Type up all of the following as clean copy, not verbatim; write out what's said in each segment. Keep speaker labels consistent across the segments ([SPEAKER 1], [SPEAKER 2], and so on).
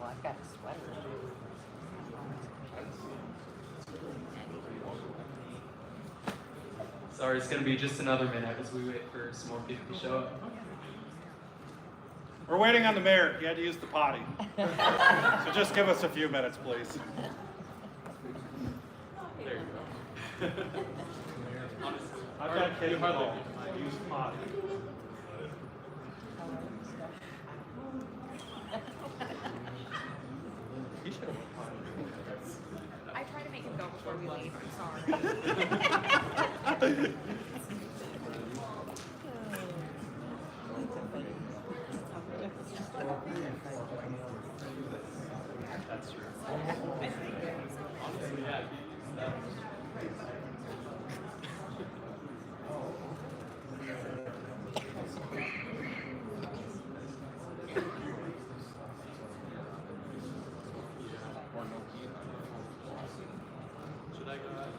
[SPEAKER 1] I've got a sweater.
[SPEAKER 2] Sorry, it's going to be just another minute as we wait for some more people to show up.
[SPEAKER 3] We're waiting on the mayor. He had to use the potty. So just give us a few minutes, please.
[SPEAKER 2] There you go.
[SPEAKER 3] I've got kids at home. I use the potty. He should have went potty.
[SPEAKER 4] I try to make him go before we leave. I'm sorry.
[SPEAKER 2] That's true. Honestly, yeah. Should I go out?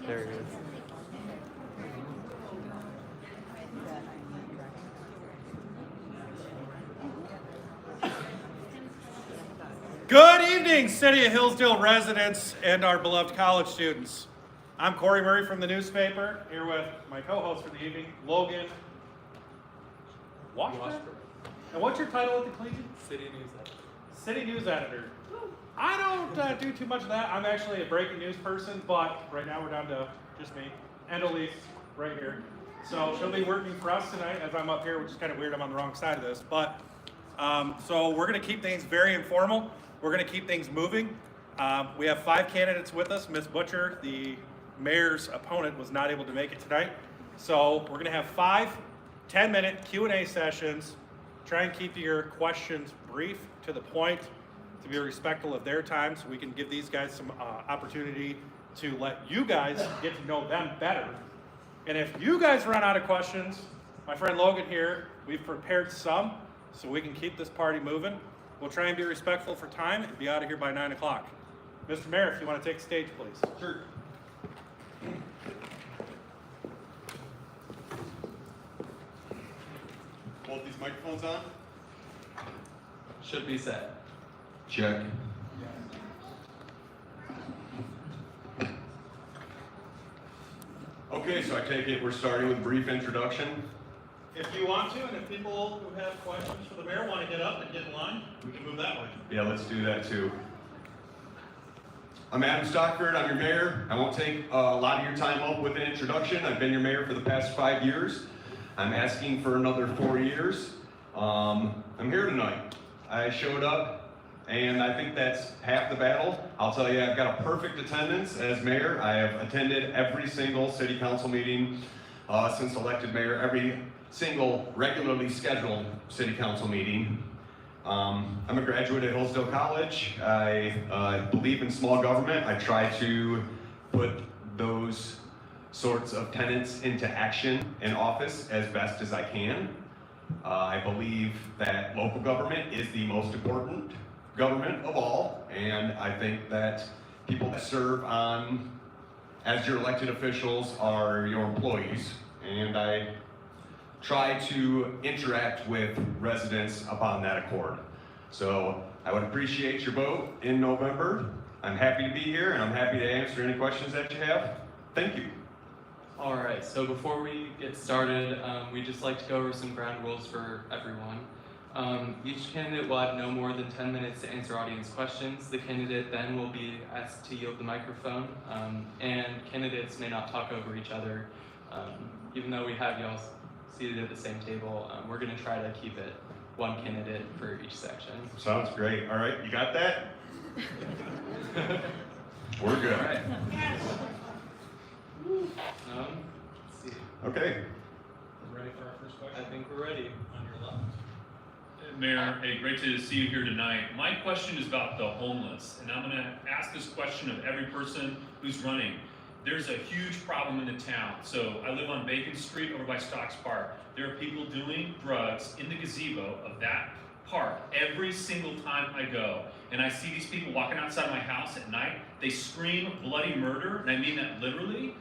[SPEAKER 2] There it is.
[SPEAKER 3] Good evening, City of Hillsdale residents and our beloved college students. I'm Corey Murray from the newspaper, here with my co-host for the evening, Logan Washburn. And what's your title at the Collegian?
[SPEAKER 2] City News Editor.
[SPEAKER 3] City News Editor. I don't do too much of that. I'm actually a breaking news person, but right now we're down to just me and Elise right here. So she'll be working for us tonight as I'm up here, which is kind of weird. I'm on the wrong side of this, but so we're going to keep things very informal. We're going to keep things moving. We have 5 candidates with us. Ms. Butcher, the mayor's opponent, was not able to make it tonight. So we're going to have 5 10-minute Q&A sessions. Try and keep your questions brief, to the point, to be respectful of their time, so we can give these guys some opportunity to let you guys get to know them better. And if you guys run out of questions, my friend Logan here, we've prepared some, so we can keep this party moving. We'll try and be respectful for time and be out of here by 9 o'clock. Mr. Mayor, if you want to take the stage, please.
[SPEAKER 5] Sure. Both these microphones on?
[SPEAKER 2] Should be set.
[SPEAKER 5] Check. Okay, so I take it we're starting with a brief introduction.
[SPEAKER 3] If you want to, and if people who have questions for the mayor want to get up and get in line, we can move that way.
[SPEAKER 5] Yeah, let's do that too. I'm Adam Stockford, I'm your mayor. I won't take a lot of your time up with an introduction. I've been your mayor for the past 5 years. I'm asking for another 4 years. I'm here tonight. I showed up, and I think that's half the battle. I'll tell you, I've got a perfect attendance as mayor. I have attended every single city council meeting since elected mayor, every single regularly scheduled city council meeting. I'm a graduate at Hillsdale College. I believe in small government. I try to put those sorts of tenets into action in office as best as I can. I believe that local government is the most important government of all, and I think that people that serve on as your elected officials are your employees, and I try to interact with residents upon that accord. So I would appreciate your vote in November. I'm happy to be here, and I'm happy to answer any questions that you have. Thank you.
[SPEAKER 2] All right, so before we get started, we'd just like to go over some ground rules for everyone. Each candidate will have no more than 10 minutes to answer audience questions. The candidate then will be asked to yield the microphone, and candidates may not talk over each other. Even though we have y'all seated at the same table, we're going to try to keep it one candidate for each section.
[SPEAKER 5] Sounds great. All right, you got that? We're good.
[SPEAKER 2] All right. Let's see.
[SPEAKER 5] Okay.
[SPEAKER 3] Ready for our first question?
[SPEAKER 2] I think we're ready.
[SPEAKER 3] On your left.
[SPEAKER 6] Mayor, hey, great to see you here tonight. My question is about the homeless, and I'm going to ask this question of every person who's running. There's a huge problem in the town. So I live on Bacon Street over by Stocks Park. There are people doing drugs in the gazebo of that park every single time I go. And I see these people walking outside my house at night. They scream bloody murder, and I mean that literally.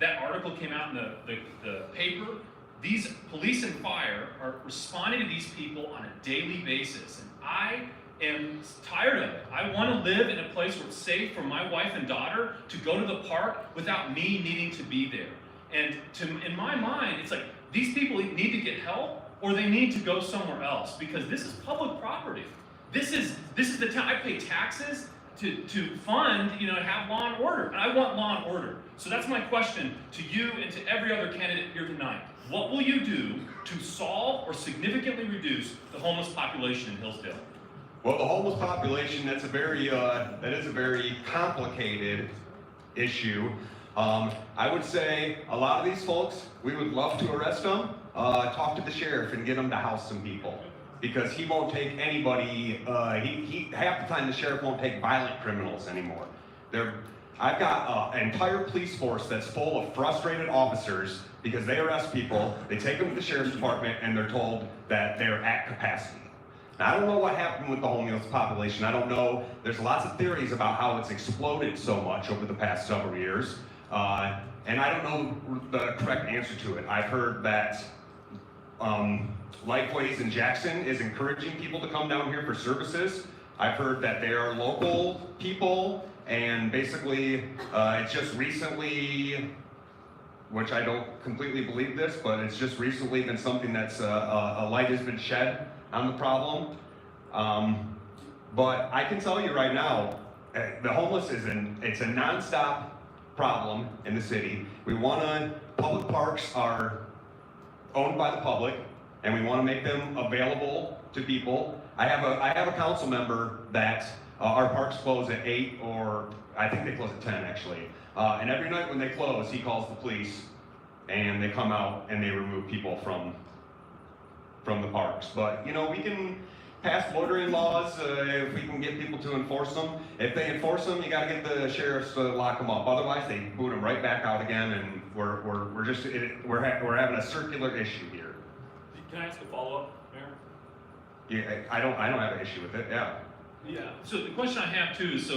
[SPEAKER 6] That article came out in the paper. These police and fire are responding to these people on a daily basis. And I am tired of it. I want to live in a place where it's safe for my wife and daughter to go to the park without me needing to be there. And in my mind, it's like these people need to get help or they need to go somewhere else because this is public property. This is the town. I pay taxes to fund, have law and order. And I want law and order. So that's my question to you and to every other candidate here tonight. What will you do to solve or significantly reduce the homeless population in Hillsdale?
[SPEAKER 5] Well, the homeless population, that is a very complicated issue. I would say a lot of these folks, we would love to arrest them, talk to the sheriff and get them to house some people. Because he won't take anybody, half the time the sheriff won't take violent criminals anymore. I've got an entire police force that's full of frustrated officers because they arrest people, they take them to the sheriff's department, and they're told that they're at capacity. Now, I don't know what happened with the homeless population. I don't know. There's lots of theories about how it's exploded so much over the past several years, and I don't know the correct answer to it. I've heard that Lifeways in Jackson is encouraging people to come down here for services. I've heard that they are local people, and basically it's just recently, which I don't completely believe this, but it's just recently been something that's a light has been shed on the problem. But I can tell you right now, the homeless it's a nonstop problem in the city. Public parks are owned by the public, and we want to make them available to people. I have a council member that our parks close at 8, or I think they close at 10 actually. And every night when they close, he calls the police, and they come out and they remove people from the parks. But we can pass loitering laws if we can get people to enforce them. If they enforce them, you got to get the sheriffs to lock them up. Otherwise, they boot them right back out again, and we're having a circular issue here.
[SPEAKER 6] Can I ask a follow-up, Mayor?
[SPEAKER 5] Yeah, I don't have an issue with it. Yeah.
[SPEAKER 6] Yeah. So the question I have too is,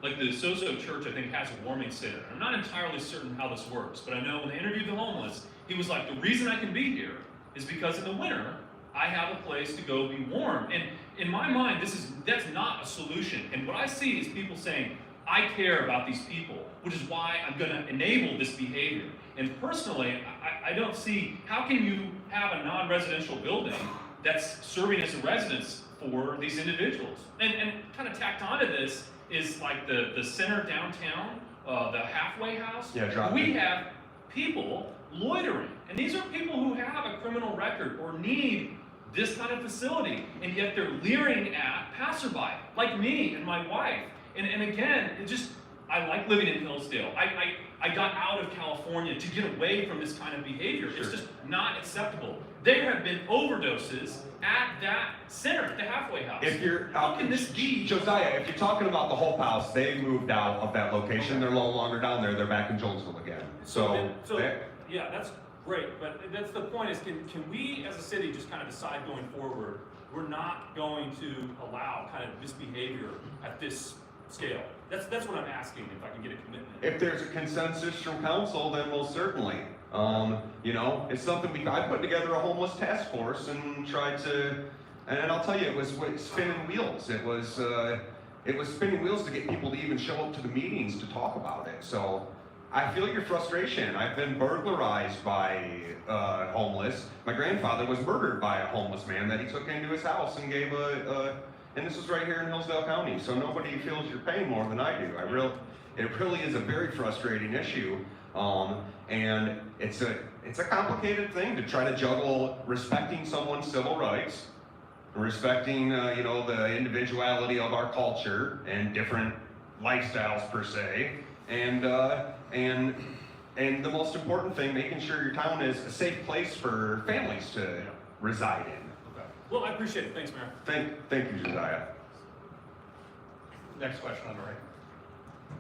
[SPEAKER 6] like the Soso Church, I think, has a warming center. I'm not entirely certain how this works, but I know when they interviewed the homeless, he was like, the reason I can be here is because in the winter, I have a place to go be warm. And in my mind, that's not a solution. And what I see is people saying, I care about these people, which is why I'm going to enable this behavior. And personally, I don't see, how can you have a non-residential building that's serving as a residence for these individuals? And kind of tacked onto this is like the center downtown, the halfway house.
[SPEAKER 5] Yeah,
[SPEAKER 6] we have people loitering. And these are people who have a criminal record or need this kind of facility, and yet they're leering at passerby, like me and my wife. And again, I like living in Hillsdale. I got out of California to get away from this kind of behavior.
[SPEAKER 5] Sure.
[SPEAKER 6] It's just not acceptable. There have been overdoses at that center, at the halfway house. How can this be?
[SPEAKER 5] Josiah, if you're talking about the Hope House, they moved out of that location. They're no longer down there. They're back in Jonesville again.
[SPEAKER 7] Yeah, that's great, but that's the point is, can we as a city just kind of decide going forward, we're not going to allow kind of misbehavior at this scale? That's what I'm asking, if I can get a commitment.
[SPEAKER 5] If there's a consensus from council, then most certainly. It's something I put together a homeless task force and tried to, and I'll tell you, it was spinning wheels. It was spinning wheels to get people to even show up to the meetings to talk about it. So I feel your frustration. I've been burglarized by homeless. My grandfather was murdered by a homeless man that he took into his house and gave and this was right here in Hillsdale County, so nobody feels your pain more than I do. It really is a very frustrating issue, and it's a complicated thing to try to juggle respecting someone's civil rights, respecting the individuality of our culture and different lifestyles per se, and the most important thing, making sure your town is a safe place for families to reside in.
[SPEAKER 7] Okay. Well, I appreciate it. Thanks, Mayor.
[SPEAKER 5] Thank you, Josiah.
[SPEAKER 3] Next question on the right.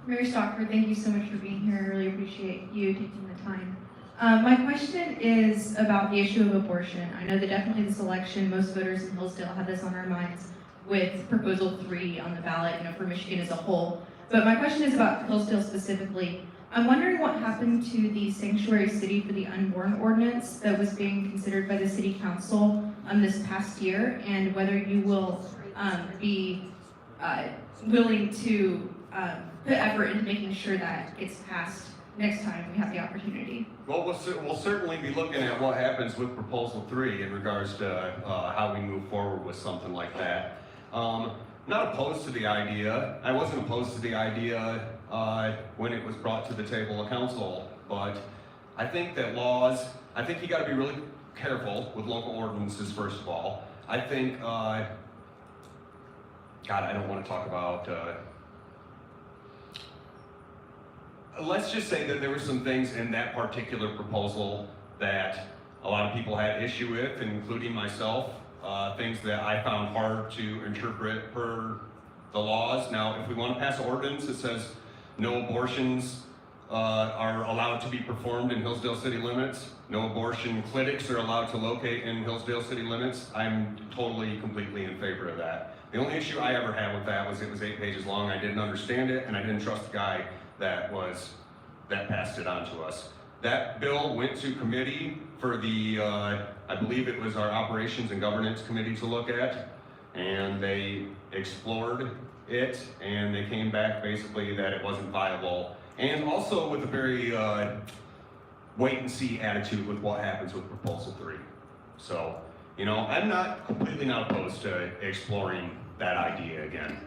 [SPEAKER 8] Mary Stockford, thank you so much for being here. I really appreciate you taking the time. My question is about the issue of abortion. I know that definitely this election, most voters in Hillsdale have this on our minds with Proposal 3 on the ballot, for Michigan as a whole. But my question is about Hillsdale specifically. I'm wondering what happened to the Sanctuary City for the Unborn ordinance that was being considered by the City Council this past year, and whether you will be willing to put effort into making sure that gets passed next time we have the opportunity.
[SPEAKER 5] Well, we'll certainly be looking at what happens with Proposal 3 in regards to how we move forward with something like that. Not opposed to the idea. I wasn't opposed to the idea when it was brought to the table of council, but I think that I think you gotta be really careful with local ordinances, first of all. I think, God, I don't wanna talk about, let's just say that there were some things in that particular proposal that a lot of people had issue with, including myself. Things that I found hard to interpret per the laws. Now, if we want to pass an ordinance that says no abortions are allowed to be performed in Hillsdale city limits, no abortion clinics are allowed to locate in Hillsdale city limits, I'm totally, completely in favor of that. The only issue I ever had with that was it was 8 pages long, I didn't understand it, and I didn't trust the guy that passed it on to us. That bill went to committee for the, I believe it was our Operations and Governance Committee to look at, and they explored it, and they came back basically that it wasn't viable, and also with a very wait-and-see attitude with what happens with Proposal 3. So, I'm completely not opposed to exploring that idea again.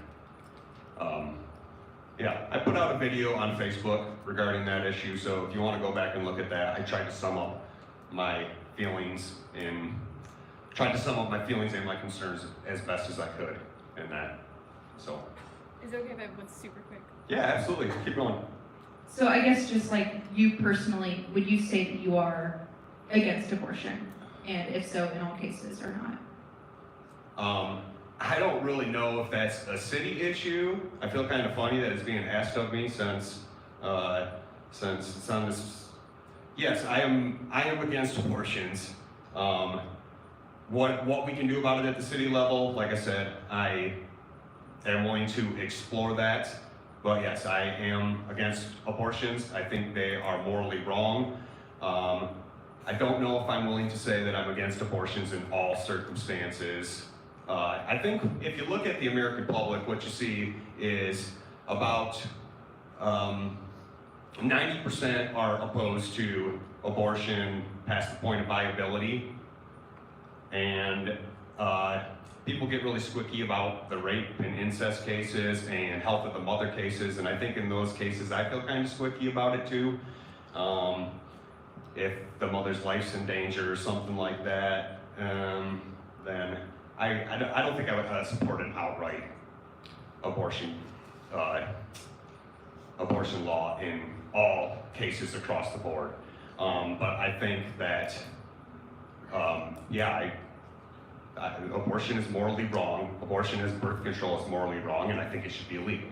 [SPEAKER 5] Yeah, I put out a video on Facebook regarding that issue, so if you want to go back and look at that, I tried to sum up my feelings and my concerns as best as I could in that. So.
[SPEAKER 4] Is it okay if I was super quick?
[SPEAKER 5] Yeah, absolutely. Keep going.
[SPEAKER 8] So I guess just like you personally, would you say that you are against abortion? And if so, in all cases or not?
[SPEAKER 5] I don't really know if that's a city issue. I feel kind of funny that it's being asked of me since it's on this. Yes, I am against abortions. What we can do about it at the city level, like I said, I am willing to explore that. But yes, I am against abortions. I think they are morally wrong. I don't know if I'm willing to say that I'm against abortions in all circumstances. I think if you look at the American public, what you see is about 90% are opposed to abortion past the point of viability, and people get really squicky about the rape and incest cases and health of the mother cases, and I think in those cases I feel kind of squicky about it too. If the mother's life's in danger or something like that, then I don't think I would support an outright abortion law in all cases across the board. But I think that, abortion is morally wrong. Abortion as birth control is morally wrong, and I think it should be illegal.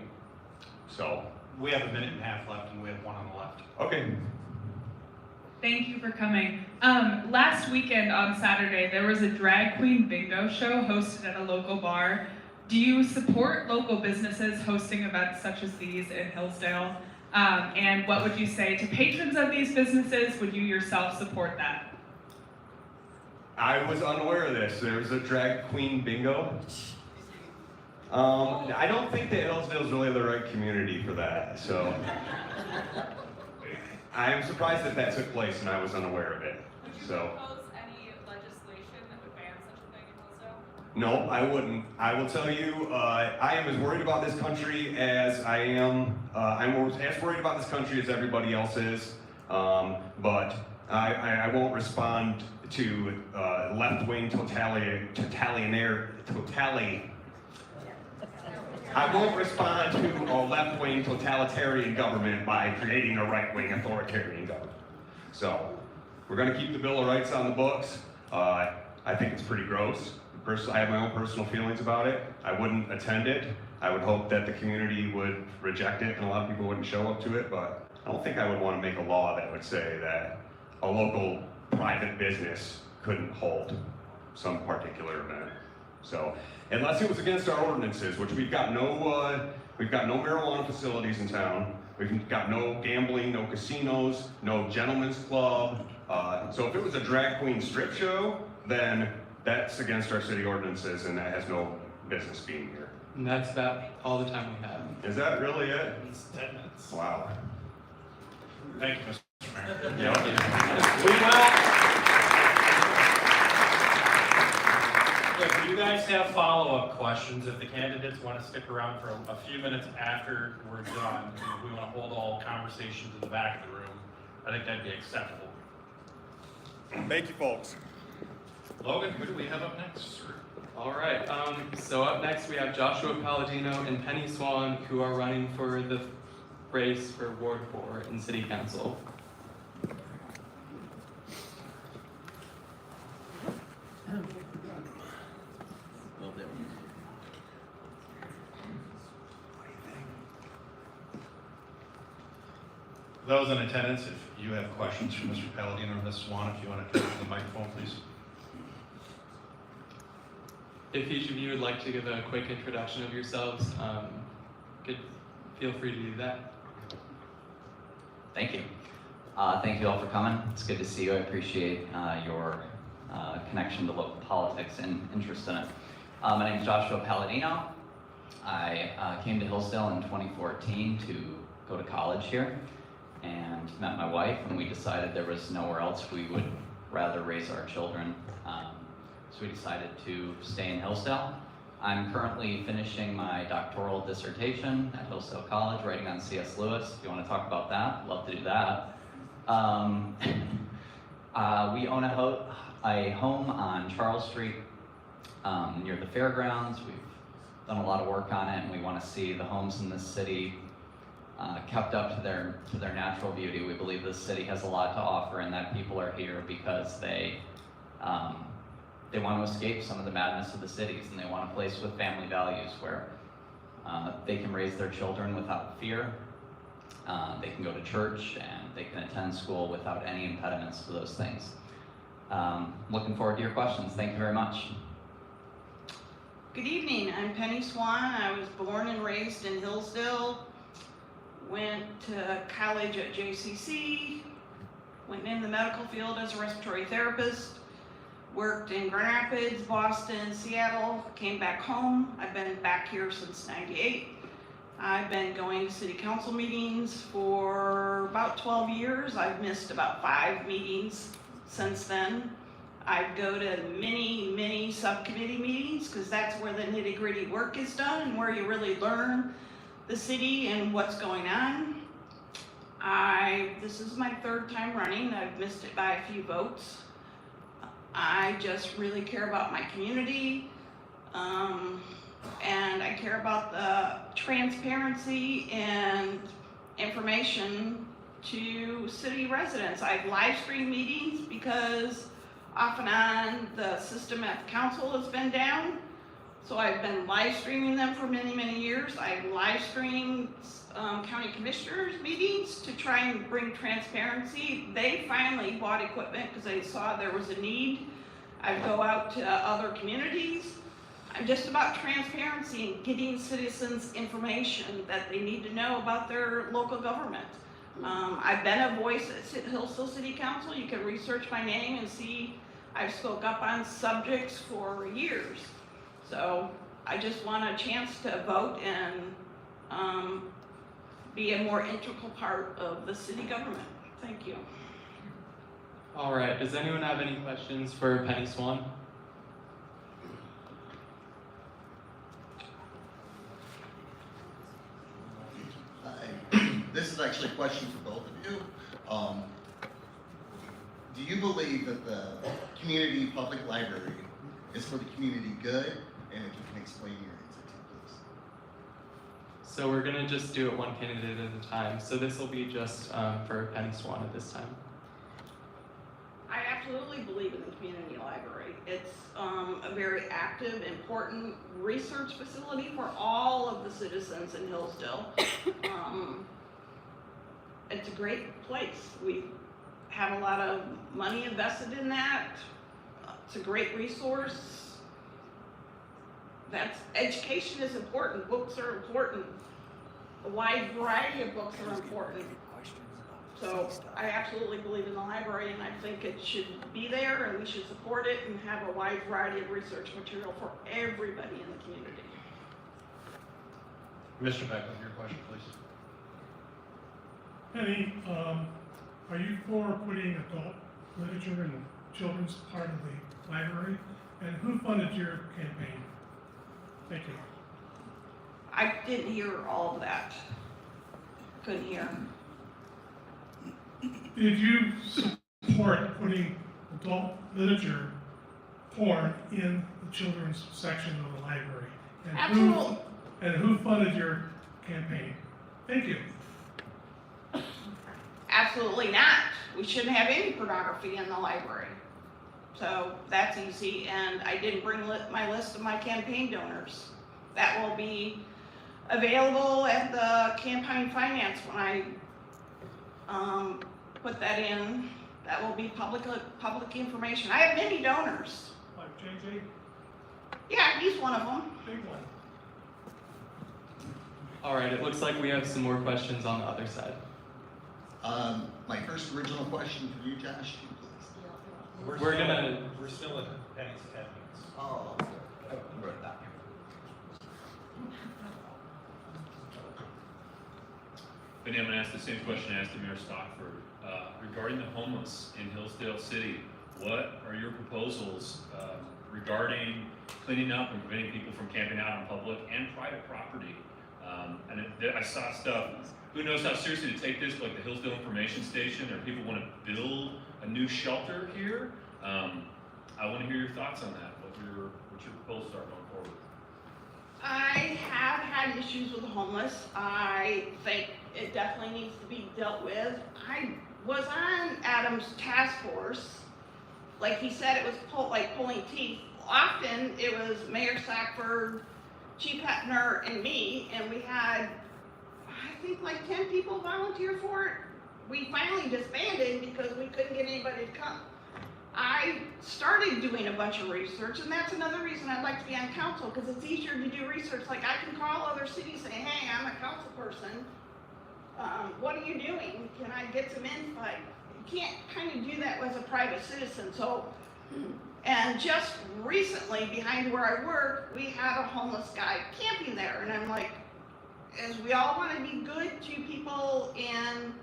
[SPEAKER 5] So.
[SPEAKER 3] We have 1.5 minutes left, and we have one on the left.
[SPEAKER 5] Okay.
[SPEAKER 9] Thank you for coming. Last weekend on Saturday, there was a drag queen bingo show hosted at a local bar. Do you support local businesses hosting events such as these in Hillsdale? And what would you say to patrons of these businesses? Would you yourself support that?
[SPEAKER 5] I was unaware of this. There was a drag queen bingo. I don't think that Hillsdale is really the right community for that. So, I am surprised that that took place and I was unaware of it.
[SPEAKER 4] Would you
[SPEAKER 5] So.
[SPEAKER 4] propose any legislation that would ban such a thing in Hillsdale?
[SPEAKER 5] No, I wouldn't. I will tell you, I am as worried about this country as I am. I'm as worried about this country as everybody else is. But I won't respond to left-wing I won't respond to a left-wing totalitarian government by creating a right-wing authoritarian government. So, we're going to keep the Bill of Rights on the books. I think it's pretty gross. I have my own personal feelings about it. I wouldn't attend it. I would hope that the community would reject it and a lot of people wouldn't show up to it, but I don't think I would want to make a law that would say that a local private business couldn't hold some particular event. So, unless it was against our ordinances, which we've got no marijuana facilities in town, we've got no gambling, no casinos, no gentlemen's club. So if it was a drag queen strip show, then that's against our city ordinances and that has no business being here.
[SPEAKER 2] And that's about all the time we have.
[SPEAKER 5] Is that really it?
[SPEAKER 3] It's 10 minutes.
[SPEAKER 5] Wow.
[SPEAKER 3] Thank you, Mr. Mayor.
[SPEAKER 5] Yep.
[SPEAKER 3] We will. If you guys have follow-up questions, if the candidates want to stick around for a few minutes after we're done, if we want to hold all conversations in the back of the room, I think that'd be acceptable.
[SPEAKER 5] Thank you, folks.
[SPEAKER 3] Logan, who do we have up next?
[SPEAKER 2] All right, so up next we have Joshua Palladino and Penny Swan, who are running for the race for Ward 4 in City Council.
[SPEAKER 10] Those in attendance, if you have questions for Mr. Palladino or Ms. Swan, if you want to come to the microphone, please.
[SPEAKER 2] If each of you would like to give a quick introduction of yourselves, feel free to do that.
[SPEAKER 1] Thank you. Thank you all for coming. It's good to see you. I appreciate your connection to local politics and interest in it. My name is Joshua Palladino. I came to Hillsdale in 2014 to go to college here and met my wife, and we decided there was nowhere else we would rather raise our children. So we decided to stay in Hillsdale. I'm currently finishing my doctoral dissertation at Hillsdale College, writing on C.S. Lewis. If you want to talk about that, I'd love to do that. We own a home on Charles Street near the fairgrounds. We've done a lot of work on it, and we want to see the homes in this city kept up to their natural beauty. We believe this city has a lot to offer, and that people are here because they want to escape some of the madness of the cities, and they want a place with family values where they can raise their children without fear. They can go to church and they can attend school without any impediments to those things. Looking forward to your questions. Thank you very much.
[SPEAKER 11] Good evening, I'm Penny Swan. I was born and raised in Hillsdale, went to college at JCC, went in the medical field as a respiratory therapist, worked in Grand Rapids, Boston, Seattle, came back home. I've been back here since '98. I've been going to city council meetings for about 12 years. I've missed about 5 meetings since then. I go to many subcommittee meetings because that's where the nitty-gritty work is done and where you really learn the city and what's going on. This is my 3rd time running. I've missed it by a few votes. I just really care about my community, and I care about the transparency and information to city residents. I've live streamed meetings because off and on the system at the council has been down. So I've been live streaming them for many years. I've live streamed county commissioners meetings to try and bring transparency. They finally bought equipment because they saw there was a need. I go out to other communities. I'm just about transparency and getting citizens information that they need to know about their local government. I've been a voice at Hillsdale City Council. You can research my name and see I've spoke up on subjects for years. So I just want a chance to vote and be a more integral part of the city government. Thank you.
[SPEAKER 2] All right, does anyone have any questions for Penny Swan?
[SPEAKER 12] Hi. This is actually a question for both of you. Do you believe that the community public library is for the community good? And if you can explain your answer to please.
[SPEAKER 2] So we're gonna just do it one candidate at a time. So this will be just for Penny Swan at this time.
[SPEAKER 11] I absolutely believe in the community library. It's a very active, important research facility for all of the citizens in Hillsdale. It's a great place. We have a lot of money invested in that. It's a great resource. Education is important. Books are important. A wide variety of books are important. So I absolutely believe in the library, and I think it should be there, and we should support it and have a wide variety of research material for everybody in the community.
[SPEAKER 10] Mr. Beck, your question, please.
[SPEAKER 13] Penny, are you for putting adult literature in the children's part of the library? And who funded your campaign? Thank you.
[SPEAKER 11] I didn't hear all of that. Couldn't hear.
[SPEAKER 13] Did you support putting adult literature porn in the children's section of the library? And
[SPEAKER 11] Absolutely.
[SPEAKER 13] who funded your campaign? Thank you.
[SPEAKER 11] Absolutely not. We shouldn't have any pornography in the library. So that's easy, and I didn't bring my list of my campaign donors. That will be available at the campaign finance when I put that in. That will be public information. I have many donors.
[SPEAKER 13] Like JJ?
[SPEAKER 11] Yeah, he's one of them.
[SPEAKER 13] Big one.
[SPEAKER 2] All right, it looks like we have some more questions on the other side.
[SPEAKER 12] My first original question for you, Josh, please.
[SPEAKER 2] We're
[SPEAKER 7] still in Penny's 10 minutes.
[SPEAKER 12] Oh,
[SPEAKER 1] Wrote that.
[SPEAKER 6] Benny, I'm going to ask the same question I asked to Mayor Stockford. Regarding the homeless in Hillsdale City, what are your proposals regarding cleaning up and preventing people from camping out on public and private property? I saw stuff, who knows how seriously to take this, but like the Hillsdale Information Station, or people want to build a new shelter here. I want to hear your thoughts on that, what your proposals are going forward.
[SPEAKER 11] I have had issues with the homeless. I think it definitely needs to be dealt with. I was on Adam's task force. Like he said, it was pulling teeth. Often it was Mayor Sackford, Chief Hepner, and me, and we had, I think, like 10 people volunteer for it. We finally disbanded because we couldn't get anybody to come. I started doing a bunch of research, and that's another reason I'd like to be on council, because it's easier to do research. Like, I can call other cities saying, hey, I'm a council person. What are you doing? Can I get some insight? You can't kind of do that as a private citizen. So, and just recently, behind where I work, we had a homeless guy camping there, and I'm like, as we all want to be good to people in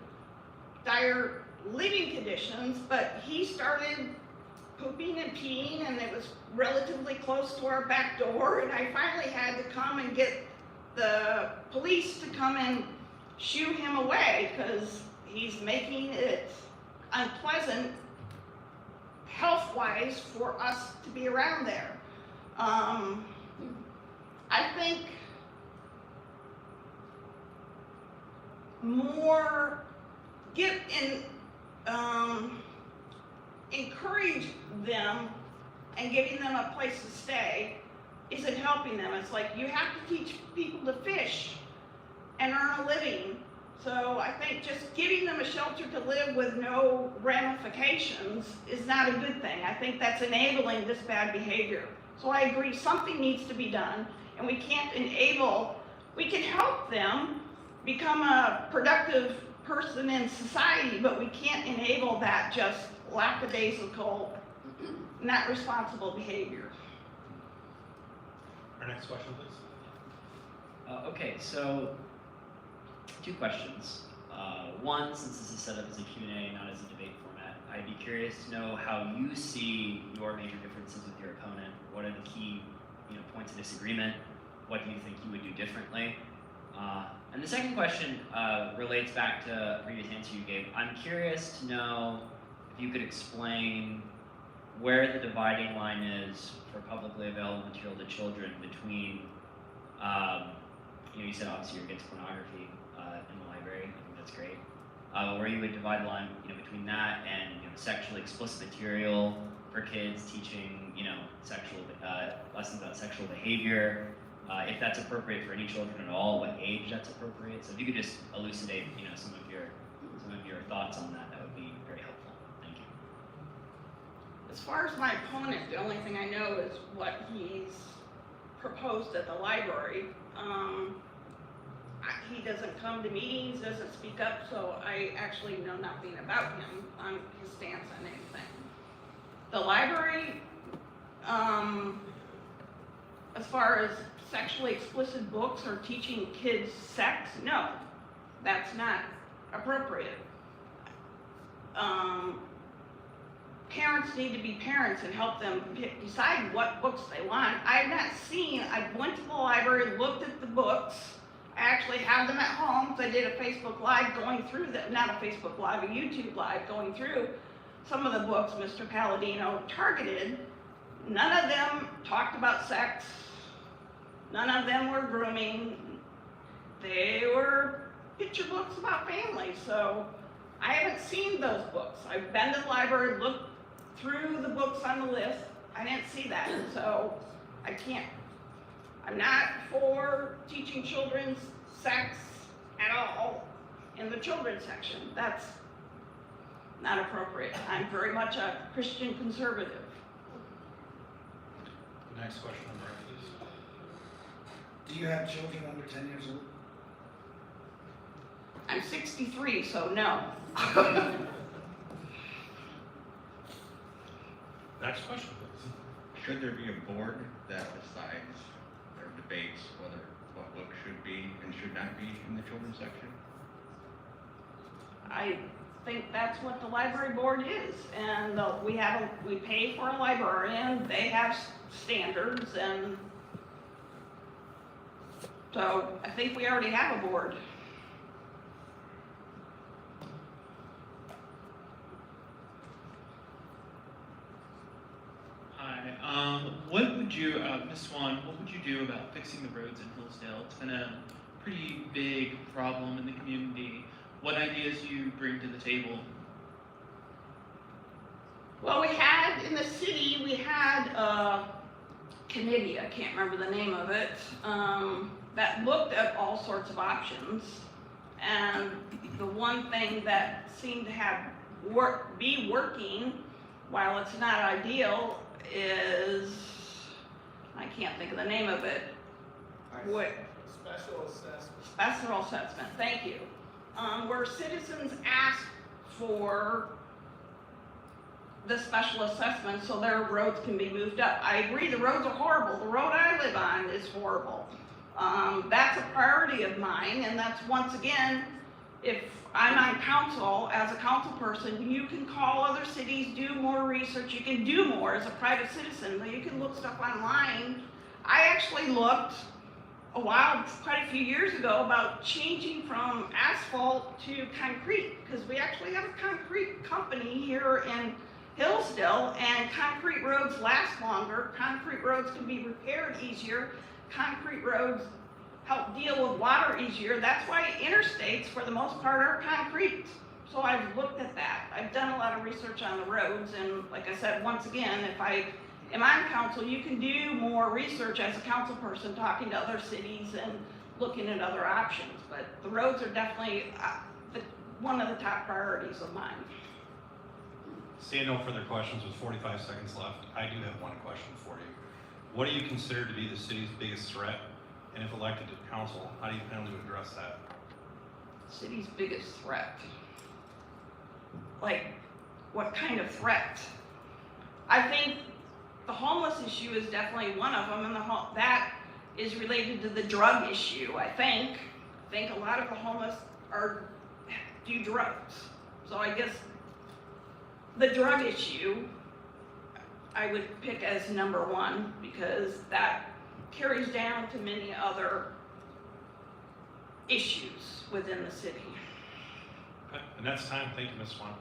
[SPEAKER 11] dire living conditions, but he started pooping and peeing, and it was relatively close to our back door, and I finally had to come and get the police to come and shoo him away because he's making it unpleasant health-wise for us to be around there. I think more get in, encourage them and giving them a place to stay isn't helping them. It's like you have to teach people to fish and earn a living. So I think just giving them a shelter to live with no ramifications is not a good thing. I think that's enabling this bad behavior. So I agree, something needs to be done, and we can't enable, we can help them become a productive person in society, but we can't enable that just lackadaisical, not responsible behavior.
[SPEAKER 7] Our next question, please.
[SPEAKER 14] Okay, so 2 questions. One, since this is set up as a Q&A, not as a debate format, I'd be curious to know how you see your major differences with your opponent. What are the key points of disagreement? What do you think you would do differently? And the second question relates back to a previous answer you gave. I'm curious to know if you could explain where the dividing line is for publicly available material to children between, you said obviously you're against pornography in the library. I think that's great. Where you would divide the line, between that and sexually explicit material for kids, teaching, sexual lessons about sexual behavior. If that's appropriate for any children at all, what age that's appropriate. So if you could just elucidate, some of your thoughts on that, that would be very helpful. Thank you.
[SPEAKER 11] As far as my opponent, the only thing I know is what he's proposed at the library. He doesn't come to meetings, doesn't speak up, so I actually know nothing about him on his stance on anything. The library, as far as sexually explicit books or teaching kids sex, no, that's not appropriate. Parents need to be parents and help them decide what books they want. I went to the library, looked at the books. I actually have them at home, so I did a Facebook Live going through them, not a Facebook Live, a YouTube Live going through some of the books Mr. Palladino targeted. None of them talked about sex. None of them were grooming. They were picture books about family, so I haven't seen those books. I've been to the library, looked through the books on the list. I didn't see that, so I can't. I'm not for teaching children sex at all in the children's section. That's not appropriate. I'm very much a Christian conservative.
[SPEAKER 10] Next question on the right, please.
[SPEAKER 15] Do you have children under 10 years old?
[SPEAKER 11] I'm 63, so no.
[SPEAKER 10] Next question, please.
[SPEAKER 16] Should there be a board that decides or debates what books should be and should not be in the children's section?
[SPEAKER 11] I think that's what the library board is, and we pay for a librarian. They have standards, and so I think we already have a board.
[SPEAKER 2] Hi. What would you, Ms. Swan, what would you do about fixing the roads in Hillsdale? It's been a pretty big problem in the community. What ideas do you bring to the table?
[SPEAKER 11] Well, in the city, we had a committee, I can't remember the name of it, that looked at all sorts of options. And the one thing that seemed to be working, while it's not ideal, is, I can't think of the name of it.
[SPEAKER 15] Special assessment.
[SPEAKER 11] Special assessment, thank you. Where citizens ask for the special assessment so their roads can be moved up. I agree, the roads are horrible. The road I live on is horrible. That's a priority of mine, and that's, once again, if I'm on council, as a council person, you can call other cities, do more research, you can do more as a private citizen, you can look stuff online. I actually looked quite a few years ago, about changing from asphalt to concrete, because we actually have a concrete company here in Hillsdale, and concrete roads last longer, concrete roads can be repaired easier, concrete roads help deal with water easier. That's why interstates, for the most part, are concrete. So I've looked at that. I've done a lot of research on the roads, and like I said, once again, if I am on council, you can do more research as a council person, talking to other cities and looking at other options. But the roads are definitely one of the top priorities of mine.
[SPEAKER 10] Seeing no further questions with 45 seconds left, I do have one question for you. What do you consider to be the city's biggest threat? And if elected to council, how do you plan to address that?
[SPEAKER 11] City's biggest threat. Like, what kind of threat? I think the homeless issue is definitely one of them, and that is related to the drug issue, I think. I think a lot of the homeless do drugs. So I guess the drug issue, I would pick as number one, because that carries down to many other issues within the city.
[SPEAKER 10] Okay, and that's time. Thank you, Ms. Swan.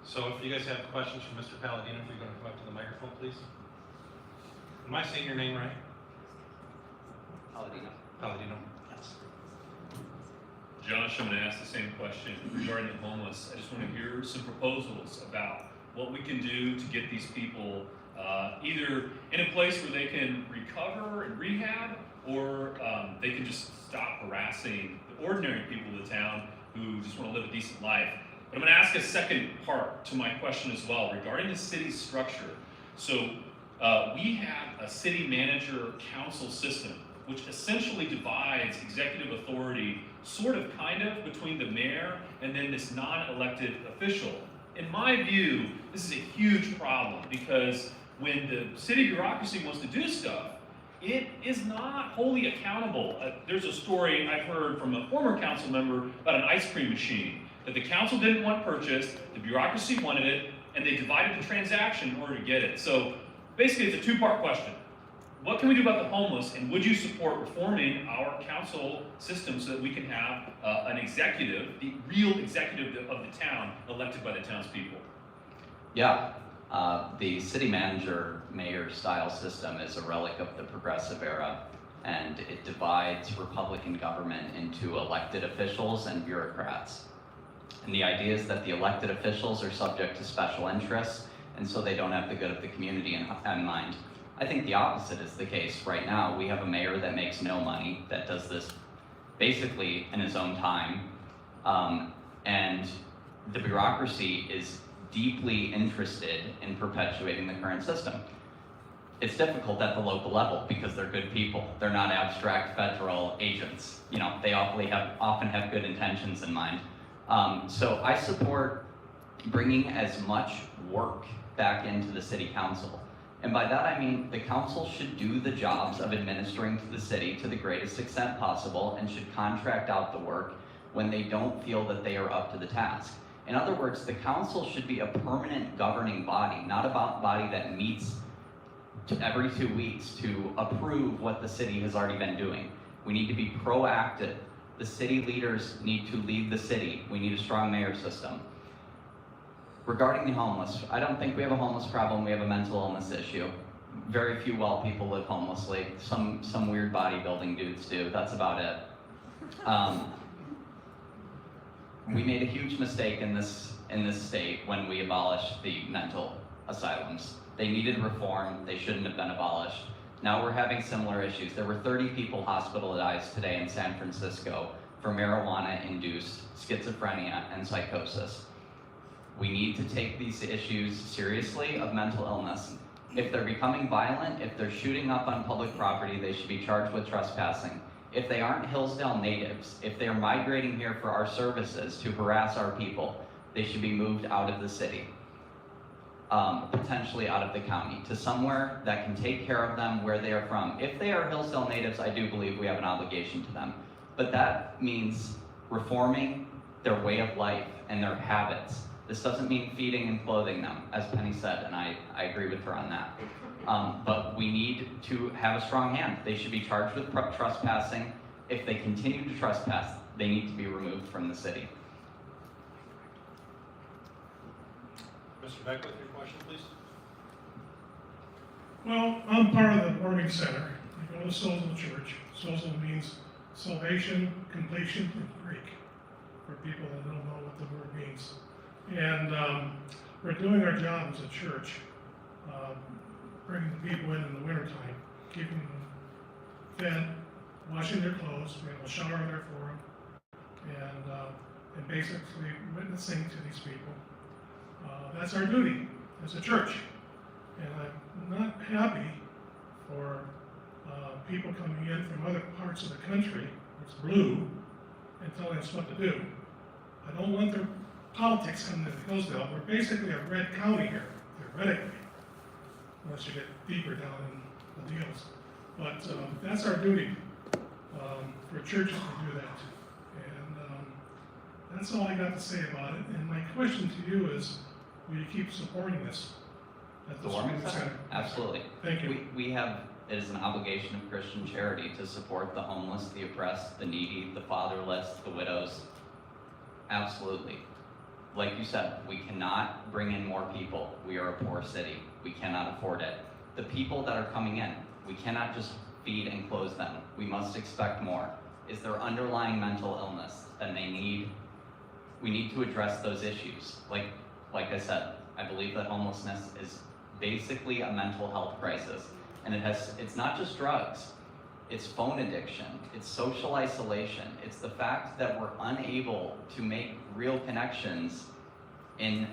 [SPEAKER 10] So if you guys have questions for Mr. Palladino, if you're going to come up to the microphone, please. Am I saying your name right?
[SPEAKER 1] Palladino.
[SPEAKER 10] Palladino. Yes.
[SPEAKER 6] Josh, I'm going to ask the same question regarding the homeless. I just want to hear some proposals about what we can do to get these people either in a place where they can recover and rehab, or they can just stop harassing the ordinary people of the town who just want to live a decent life. But I'm going to ask a second part to my question as well regarding the city structure. So we have a city manager council system, which essentially divides executive authority sort of kind of between the mayor and then this non-elected official. In my view, this is a huge problem, because when the city bureaucracy wants to do stuff, it is not wholly accountable. There's a story I've heard from a former council member about an ice cream machine that the council didn't want purchased, the bureaucracy wanted it, and they divided the transaction in order to get it. So basically it's a two-part question. What can we do about the homeless, and would you support reforming our council system so that we can have an executive, the real executive of the town, elected by the townspeople?
[SPEAKER 1] Yeah, the city manager mayor style system is a relic of the progressive era, and it divides Republican government into elected officials and bureaucrats. And the idea is that the elected officials are subject to special interests, and so they don't have the good of the community in mind. I think the opposite is the case right now. We have a mayor that makes no money, that does this basically in his own time, and the bureaucracy is deeply interested in perpetuating the current system. It's difficult at the local level because they're good people. They're not abstract federal agents. You know, they often have good intentions in mind. So I support bringing as much work back into the city council. And by that I mean the council should do the jobs of administering to the city to the greatest extent possible, and should contract out the work when they don't feel that they are up to the task. In other words, the council should be a permanent governing body, not a body that meets every 2 weeks to approve what the city has already been doing. We need to be proactive. The city leaders need to lead the city. We need a strong mayor system. Regarding the homeless, I don't think we have a homeless problem, we have a mental illness issue. Very few well people live homelessly. Some weird bodybuilding dudes do, that's about it. We made a huge mistake in this state when we abolished the mental asylums. They needed reform, they shouldn't have been abolished. Now we're having similar issues. There were 30 people hospitalized today in San Francisco for marijuana-induced schizophrenia and psychosis. We need to take these issues seriously of mental illness. If they're becoming violent, if they're shooting up on public property, they should be charged with trespassing. If they aren't Hillsdale natives, if they're migrating here for our services to harass our people, they should be moved out of the city, potentially out of the county, to somewhere that can take care of them where they are from. If they are Hillsdale natives, I do believe we have an obligation to them. But that means reforming their way of life and their habits. This doesn't mean feeding and clothing them, as Penny said, and I agree with her on that. But we need to have a strong hand. They should be charged with trespassing. If they continue to trespass, they need to be removed from the city.
[SPEAKER 10] Mr. Beckwith, your question, please.
[SPEAKER 13] Well, I'm part of the Warming Center. I go to Sozo Church. Sozo means salvation, completion, and Greek, for people that don't know what the word means. And we're doing our job as a church, bringing the people in the wintertime, keeping them fed, washing their clothes, we have a shower there for them, and basically witnessing to these people. That's our duty as a church. And I'm not happy for people coming in from other parts of the country, it's blue, and telling us what to do. I don't want their politics coming into Hillsdale. We're basically a red county here, theoretically, unless you get deeper down in the deals. But that's our duty for churches to do that. And That's all I got to say about it. And my question to you is, will you keep supporting this at
[SPEAKER 1] The
[SPEAKER 13] the
[SPEAKER 1] Warming
[SPEAKER 13] Warming
[SPEAKER 1] Center?
[SPEAKER 13] Center?
[SPEAKER 1] Absolutely.
[SPEAKER 13] Thank you.
[SPEAKER 1] We have, it is an obligation of Christian charity to support the homeless, the oppressed, the needy, the fatherless, the widows. Absolutely. Like you said, we cannot bring in more people. We are a poor city. We cannot afford it. The people that are coming in, we cannot just feed and clothe them. We must expect more. Is there underlying mental illness? Then we need to address those issues. Like I said, I believe that homelessness is basically a mental health crisis. And it's not just drugs. It's phone addiction, it's social isolation, it's the fact that we're unable to make real connections in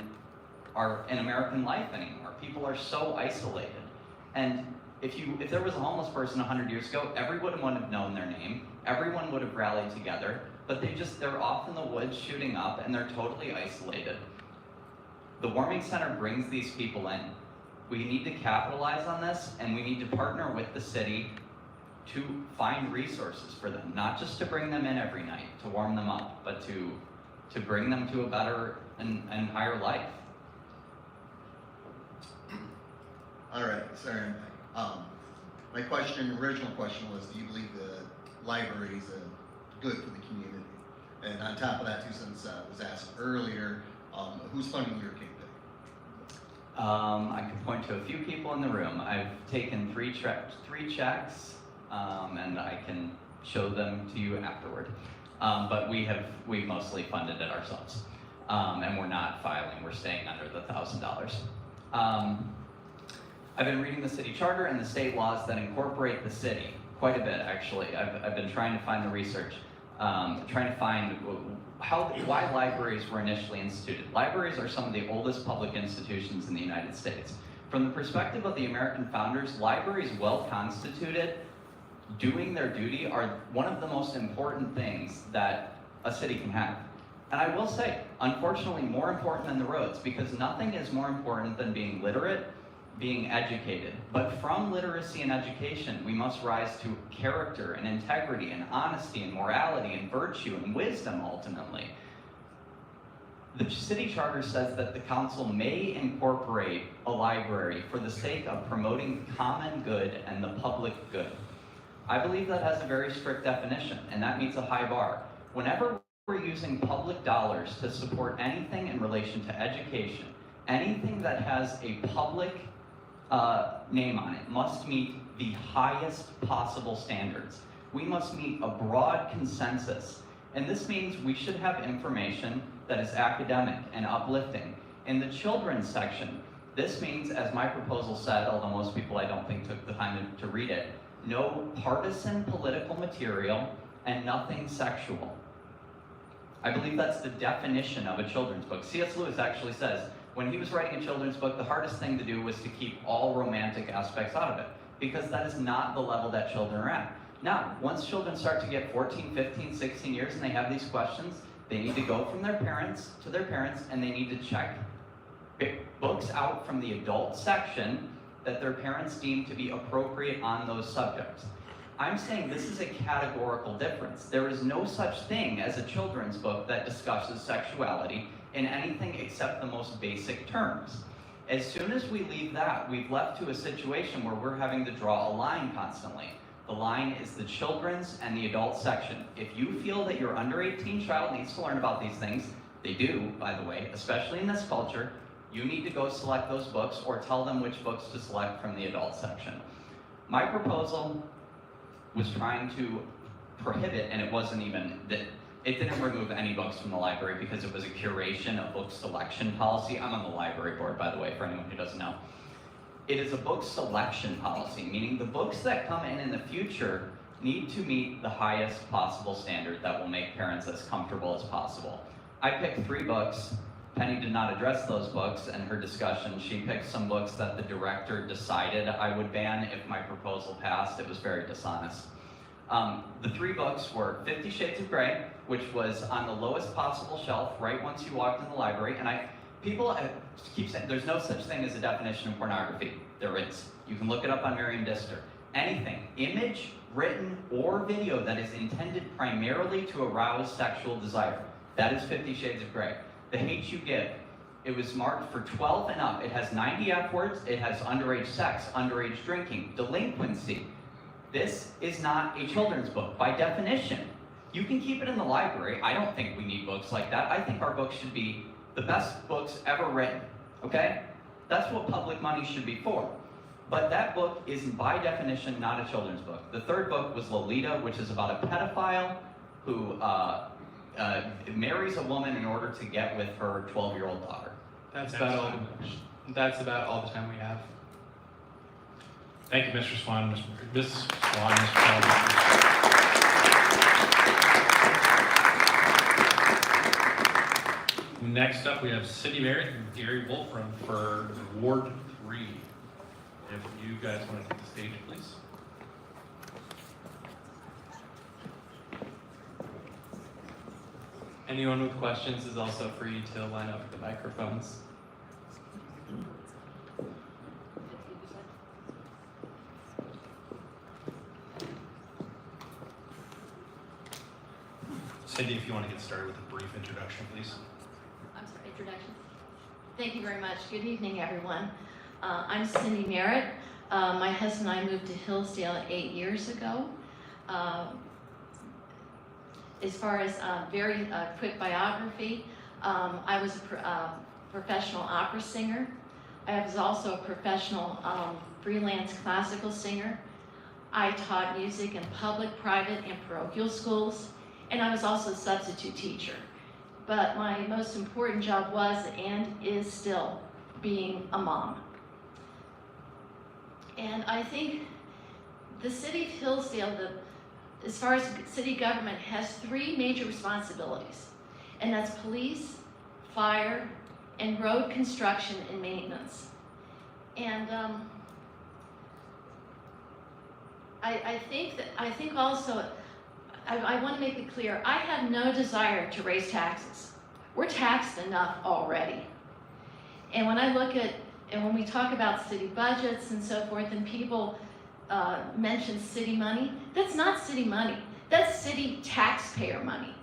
[SPEAKER 1] American life anymore. People are so isolated. And if there was a homeless person 100 years ago, everyone would have known their name, everyone would have rallied together, but they're off in the woods shooting up and they're totally isolated. The Warming Center brings these people in. We need to capitalize on this, and we need to partner with the city to find resources for them, not just to bring them in every night, to warm them up, but to bring them to a better and higher life.
[SPEAKER 12] All right, sorry. My original question was, do you believe the library is good for the community? And on top of that, too, since was asked earlier, who's funding your campaign?
[SPEAKER 1] I can point to a few people in the room. I've taken three checks, and I can show them to you afterward. But we've mostly funded it ourselves. And we're not filing, we're staying under the $1,000. I've been reading the city charter and the state laws that incorporate the city, quite a bit actually. I've been trying to find the research, trying to find why libraries were initially instituted. Libraries are some of the oldest public institutions in the United States. From the perspective of the American founders, libraries well constituted, doing their duty, are one of the most important things that a city can have. And I will say, unfortunately, more important than the roads, because nothing is more important than being literate, being educated. But from literacy and education, we must rise to character and integrity and honesty and morality and virtue and wisdom, ultimately. The city charter says that the council may incorporate a library for the sake of promoting common good and the public good. I believe that has a very strict definition, and that meets a high bar. Whenever we're using public dollars to support anything in relation to education, anything that has a public name on it must meet the highest possible standards. We must meet a broad consensus, and this means we should have information that is academic and uplifting. In the children's section, this means, as my proposal said, although most people I don't think took the time to read it, no partisan political material and nothing sexual. I believe that's the definition of a children's book. C.S. Lewis actually says, when he was writing a children's book, the hardest thing to do was to keep all romantic aspects out of it, because that is not the level that children are at. Now, once children start to get 14, 15, 16 years and they have these questions, they need to go from their parents to their parents, and they need to check books out from the adult section that their parents deem to be appropriate on those subjects. I'm saying this is a categorical difference. There is no such thing as a children's book that discusses sexuality in anything except the most basic terms. As soon as we leave that, we've left to a situation where we're having to draw a line constantly. The line is the children's and the adult section. If you feel that your under 18 child needs to learn about these things, they do, by the way, especially in this culture, you need to go select those books or tell them which books to select from the adult section. My proposal was trying to prohibit, and it wasn't even, it didn't remove any books from the library because it was a curation, a book selection policy. I'm on the library board, by the way, for anyone who doesn't know. It is a book selection policy, meaning the books that come in the future need to meet the highest possible standard that will make parents as comfortable as possible. I picked 3 books. Penny did not address those books in her discussion. She picked some books that the director decided I would ban if my proposal passed. It was very dishonest. The 3 books were 50 Shades of Grey, which was on the lowest possible shelf right once you walked in the library. And people keep saying there's no such thing as a definition of pornography. There is. You can look it up on Merriam-Dister. Anything, image, written, or video that is intended primarily to arouse sexual desire. That is 50 Shades of Grey. The Hate You Give. It was marked for 12 and up. It has 90 F words. It has underage sex, underage drinking, delinquency. This is not a children's book by definition. You can keep it in the library. I don't think we need books like that. I think our books should be the best books ever written, okay? That's what public money should be for. But that book is by definition not a children's book. The third book was Lolita, which is about a pedophile who marries a woman in order to get with her 12-year-old daughter.
[SPEAKER 2] That's about all the time we have.
[SPEAKER 10] Thank you, Mr. Swan, Ms. Swan, Mr. Kelly. Next up, we have City Mayor Gary Wolfram for Ward 3. If you guys want to take the stage, please.
[SPEAKER 2] Anyone with questions is also free to line up the microphones.
[SPEAKER 10] Cindy, if you want to get started with a brief introduction, please.
[SPEAKER 17] I'm sorry, introduction. Thank you very much. Good evening, everyone. I'm Cindy Merritt. My husband and I moved to Hillsdale 8 years ago. As far as very quick biography, I was a professional opera singer. I was also a professional freelance classical singer. I taught music in public, private, and parochial schools, and I was also a substitute teacher. But my most important job was and is still being a mom. And I think the city of Hillsdale, as far as city government, has 3 major responsibilities, and that's police, fire, and road construction and maintenance. And I think also, I want to make it clear, I have no desire to raise taxes. We're taxed enough already. And when I look at, and when we talk about city budgets and so forth, and people mention city money, that's not city money. That's city taxpayer money.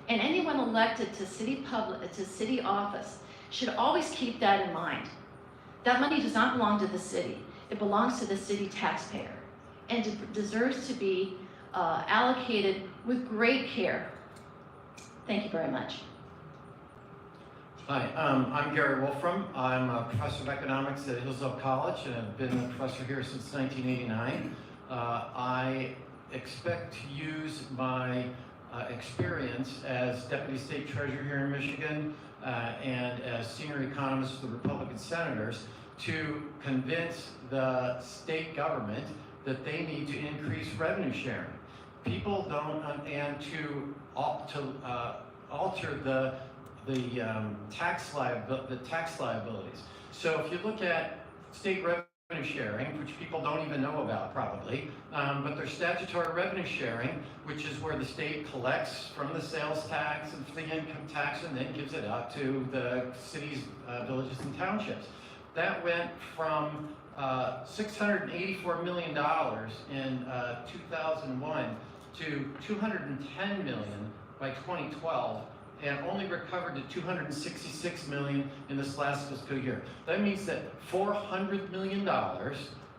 [SPEAKER 17] And anyone elected to city office should always keep that in mind. That money does not belong to the city. It belongs to the city taxpayer, and it deserves to be allocated with great care. Thank you very much.
[SPEAKER 18] Hi, I'm Gary Wolfram. I'm a professor of economics at Hillsdale College, and I've been a professor here since 1989. I expect to use my experience as Deputy State Treasurer here in Michigan and as senior economist for the Republican senators to convince the state government that they need to increase revenue sharing. People don't, and to alter the tax liabilities. So if you look at state revenue sharing, which people don't even know about probably, but there's statutory revenue sharing, which is where the state collects from the sales tax and the income tax and then gives it out to the cities, villages, and townships. That went from $684 million in 2001 to $210 million by 2012, and only recovered to $266 million in this last fiscal year. That means that $400 million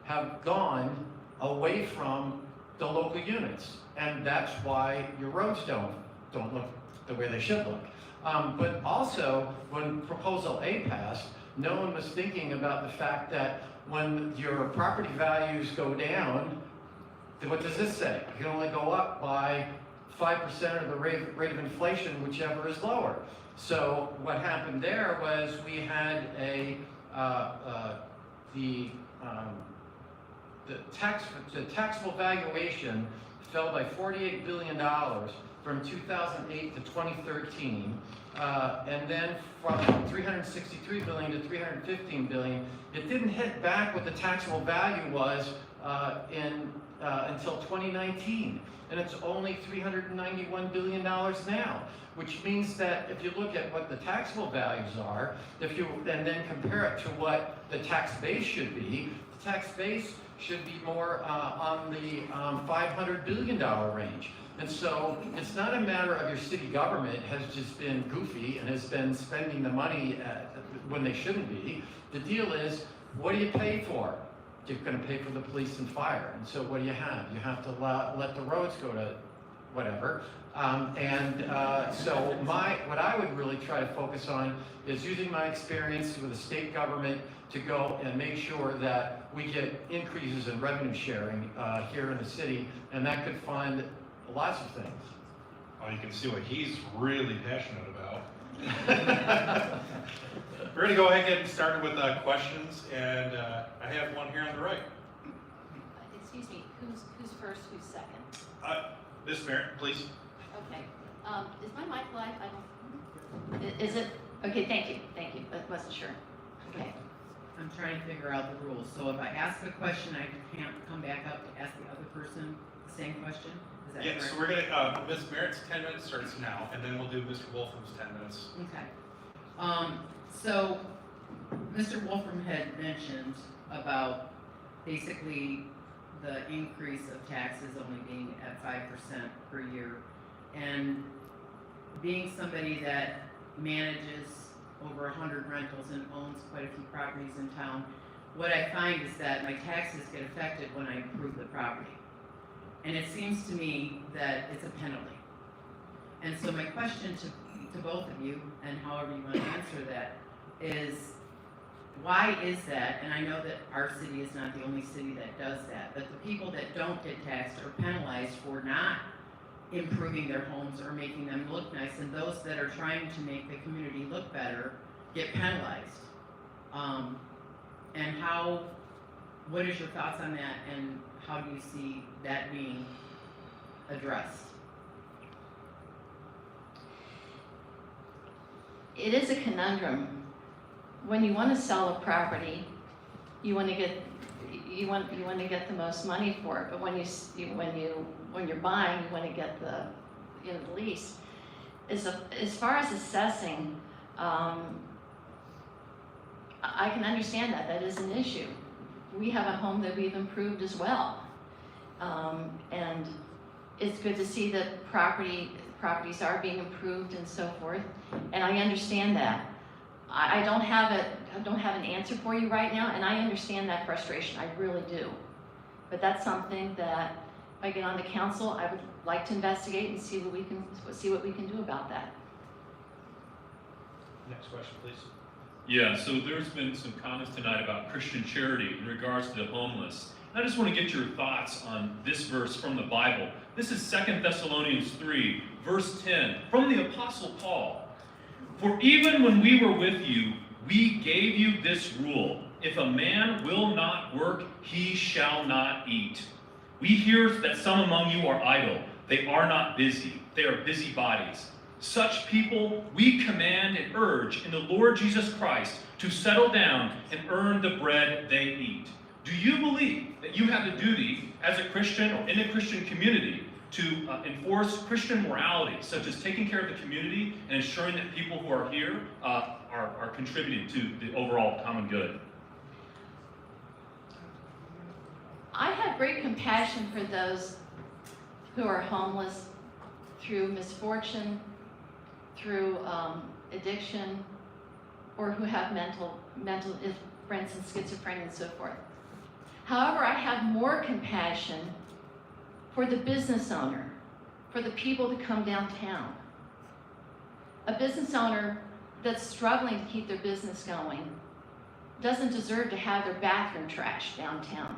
[SPEAKER 18] have gone away from the local units, and that's why your roads don't look the way they should look. But also, when Proposal A passed, no one was thinking about the fact that when your property values go down, what does this say? You can only go up by 5% of the rate of inflation, whichever is lower. So what happened there was we had the taxable valuation fell by $48 billion from 2008 to 2013, and then from 363 billion to 315 billion. It didn't hit back what the taxable value was until 2019. And it's only $391 billion now, which means that if you look at what the taxable values are, and then compare it to what the tax base should be, the tax base should be more on the $500 billion range. And so it's not a matter of your city government has just been goofy and has been spending the money when they shouldn't be. The deal is, what do you pay for? You're going to pay for the police and fire. And so what do? You have to let the roads go to whatever. So what I would really try to focus on is using my experience with the state government to go and make sure that we get increases in revenue sharing here in the city, and that could fund lots of things.
[SPEAKER 10] Well, you can see what he's really passionate about. We're gonna go ahead and get started with questions, and I have one here on the right.
[SPEAKER 17] Excuse me, who's first, who's second?
[SPEAKER 10] Ms. Merritt, please.
[SPEAKER 17] Okay, is my mic live? Is it? Okay, thank you, I wasn't sure. Okay.
[SPEAKER 19] I'm trying to figure out the rules, so if I ask a question, I can't come back up to ask the other person the same question? Is that correct?
[SPEAKER 10] So we're gonna, Ms. Merritt's 10 minutes starts now, and then we'll do Mr. Wolfram's 10 minutes.
[SPEAKER 19] Okay. So Mr. Wolfram had mentioned about basically the increase of taxes only being at 5% per year. And being somebody that manages over 100 rentals and owns quite a few properties in town, what I find is that my taxes get affected when I improve the property. And it seems to me that it's a penalty. And so my question to both of you, and however you want to answer that, is why is that? And I know that our city is not the only city that does that, but the people that don't get taxed are penalized for not improving their homes or making them look nice, and those that are trying to make the community look better get penalized. And what is your thoughts on that, and how do you see that being addressed?
[SPEAKER 17] It is a conundrum. When you want to sell a property, you want to get the most money for it. But when you're buying, you want to get the least. As far as assessing, I can understand that. That is an issue. We have a home that we've improved as well, and it's good to see that properties are being improved and so forth. And I understand that. I don't have an answer for you right now, and I understand that frustration. I really do. But that's something that if I get on the council, I would like to investigate and see what we can do about that.
[SPEAKER 10] Next question, please.
[SPEAKER 6] Yeah, so there's been some comments tonight about Christian charity in regards to the homeless. I just want to get your thoughts on this verse from the Bible. This is 2 Thessalonians 3, verse 10, from the Apostle Paul. For even when we were with you, we gave you this rule. If a man will not work, he shall not eat. We hear that some among you are idle. They are not busy. They are busybodies. Such people we command and urge in the Lord Jesus Christ to settle down and earn the bread they eat. Do you believe that you have the duty as a Christian or in a Christian community to enforce Christian morality, such as taking care of the community and ensuring that people who are here are contributing to the overall common good?
[SPEAKER 17] I have great compassion for those who are homeless through misfortune, through addiction, or who have mental, for instance, schizophrenia and so forth. However, I have more compassion for the business owner, for the people that come downtown. A business owner that's struggling to keep their business going doesn't deserve to have their bathroom trashed downtown.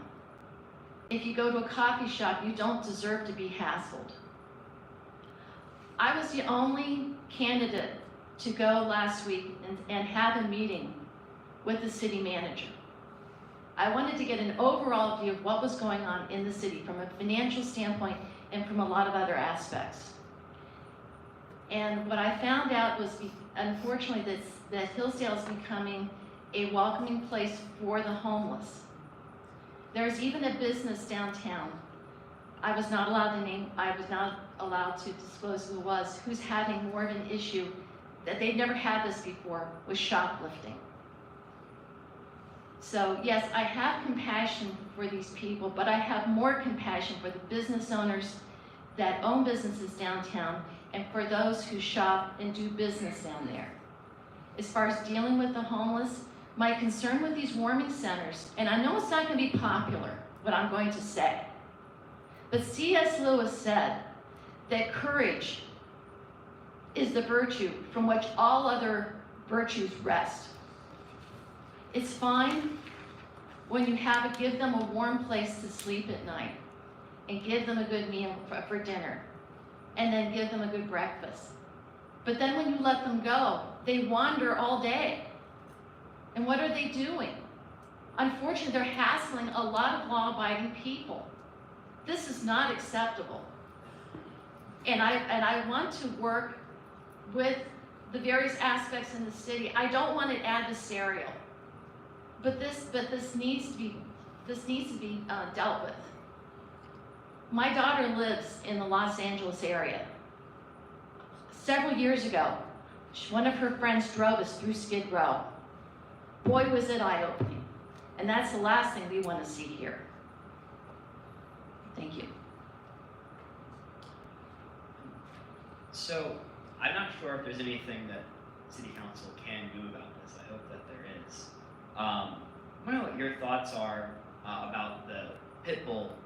[SPEAKER 17] If you go to a coffee shop, you don't deserve to be hassled. I was the only candidate to go last week and have a meeting with the city manager. I wanted to get an overall view of what was going on in the city from a financial standpoint and from a lot of other aspects. And what I found out was, unfortunately, that Hillsdale is becoming a welcoming place for the homeless. There's even a business downtown. I was not allowed to disclose who it was, who's having more of an issue that they've never had this before with shoplifting. So yes, I have compassion for these people, but I have more compassion for the business owners that own businesses downtown and for those who shop and do business down there. As far as dealing with the homeless, my concern with these warming centers, and I know it's not going to be popular, what I'm going to say, but C.S. Lewis said that courage is the virtue from which all other virtues rest. It's fine when you give them a warm place to sleep at night and give them a good meal for dinner and then give them a good breakfast. But then when you let them go, they wander all day. And what are they doing? Unfortunately, they're hassling a lot of law-abiding people. This is not acceptable. And I want to work with the various aspects in the city. I don't want it adversarial, but this needs to be dealt with. My daughter lives in the Los Angeles area. Several years ago, one of her friends drove us through Skid Row. Boy, was it eye-opening. And that's the last thing we want to see here. Thank you.
[SPEAKER 14] So, I'm not sure if there's anything that City Council can do about this. I hope that there is. I want to know what your thoughts are about the pit bull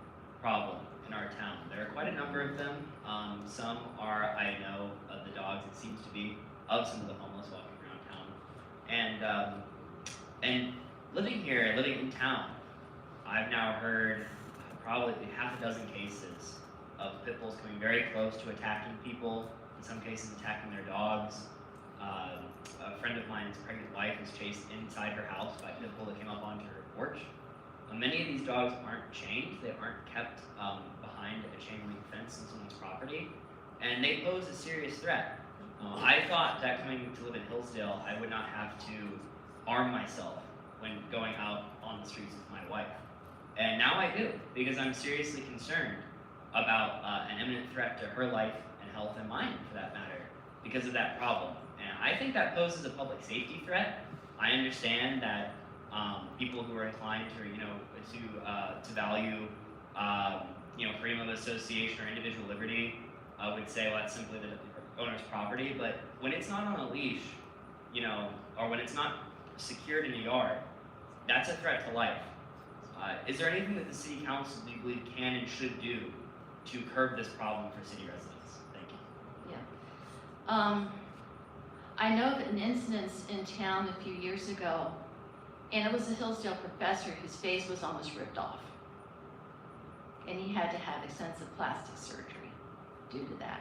[SPEAKER 14] problem in our town. There are quite a number of them. Some are, I know, of the dogs, it seems to be, of some of the homeless walking around town. And living here, living in town, I've now heard probably half a dozen cases of pit bulls coming very close to attacking people, in some cases attacking their dogs. A friend of mine's pregnant wife was chased inside her house by a pit bull that came up onto her porch. Many of these dogs aren't chained, they aren't kept behind a chain link fence on someone's property, and they pose a serious threat. I thought that coming to live in Hillsdale, I would not have to arm myself when going out on the streets with my wife. And now I do, because I'm seriously concerned about an imminent threat to her life and health and mine, for that matter, because of that problem. And I think that poses a public safety threat. I understand that people who are inclined to value freedom of association or individual liberty would say, well, that's simply the owner's property. But when it's not on a leash, or when it's not secured in a yard, that's a threat to life. Is there anything that the City Council, do you believe, can and should do to curb this problem for city residents? Thank you.
[SPEAKER 17] Yeah. I know of an incident in town a few years ago, and it was a Hillsdale professor whose face was almost ripped off. And he had to have extensive plastic surgery due to that.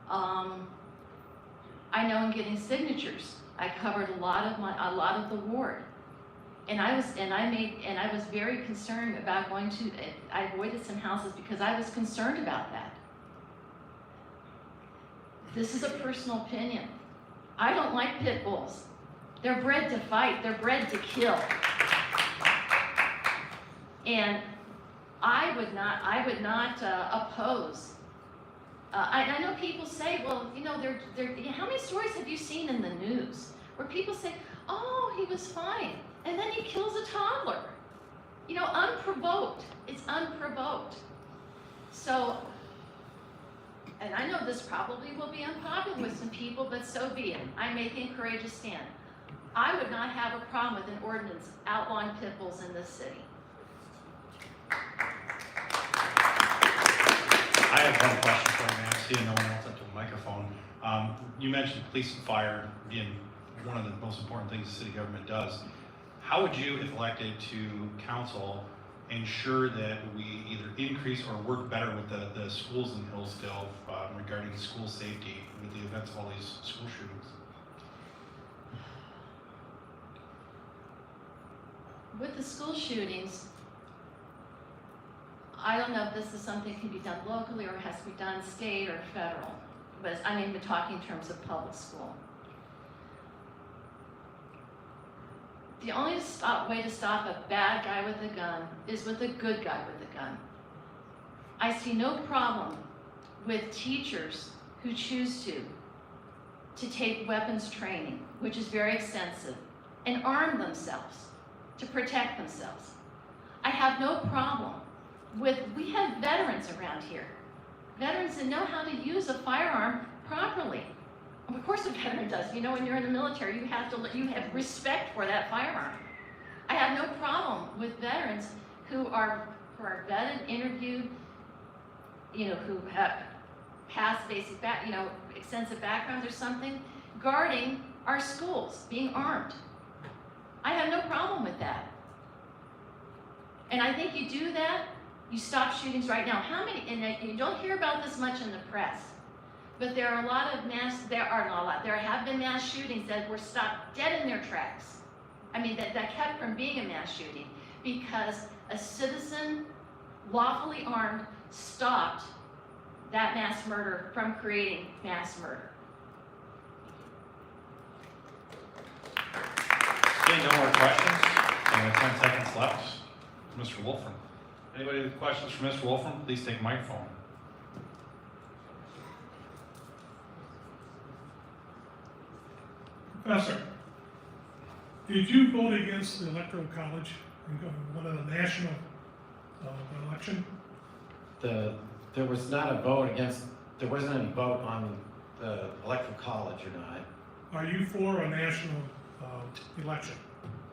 [SPEAKER 17] I know in getting signatures, I covered a lot of the ward. And I was very concerned about I avoided some houses because I was concerned about that. This is a personal opinion. I don't like pit bulls. They're bred to fight, they're bred to kill. And I would not oppose. I know people say, well, how many stories have you seen in the news where people say, oh, he was fine, and then he kills a toddler? Unprovoked. It's unprovoked. So, and I know this probably will be unpopular with some people, but so be it. I'm making a courageous stand. I would not have a problem with an ordinance outlawing pit bulls in this city.
[SPEAKER 10] I have one question for you, ma'am. I see no one else up to the microphone. You mentioned police and fire being one of the most important things the city government does. How would you, if elected to council, ensure that we either increase or work better with the schools in Hillsdale regarding school safety with the events of all these school shootings?
[SPEAKER 17] With the school shootings, I don't know if this is something that can be done locally or has to be done state or federal, but we're talking in terms of public school. The only way to stop a bad guy with a gun is with a good guy with a gun. I see no problem with teachers who choose to take weapons training, which is very extensive, and arm themselves to protect themselves. I have no problem we have veterans around here veterans that know how to use a firearm properly. Of course a veteran does. You know, when you're in the military, you have respect for that firearm. I have no problem with veterans who are vetted, interviewed, you know, who have past basic, extensive backgrounds or something, guarding our schools, being armed. I have no problem with that. And I think you do that, you stop shootings right now. How many, and you don't hear about this much in the press, but there are a lot of there have been mass shootings that were stopped dead in their tracks. I mean, that kept from being a mass shooting because a citizen, lawfully armed, stopped that mass murder from creating mass murder.
[SPEAKER 10] Okay, no more questions. We have 10 seconds left. Mr. Wolfram. Anybody with questions for Mr. Wolfram, please take a microphone.
[SPEAKER 13] Professor, did you vote against the Electoral College in one of the national election?
[SPEAKER 18] There was not a vote against, there wasn't any vote on the Electoral College or not.
[SPEAKER 13] Are you for a national election?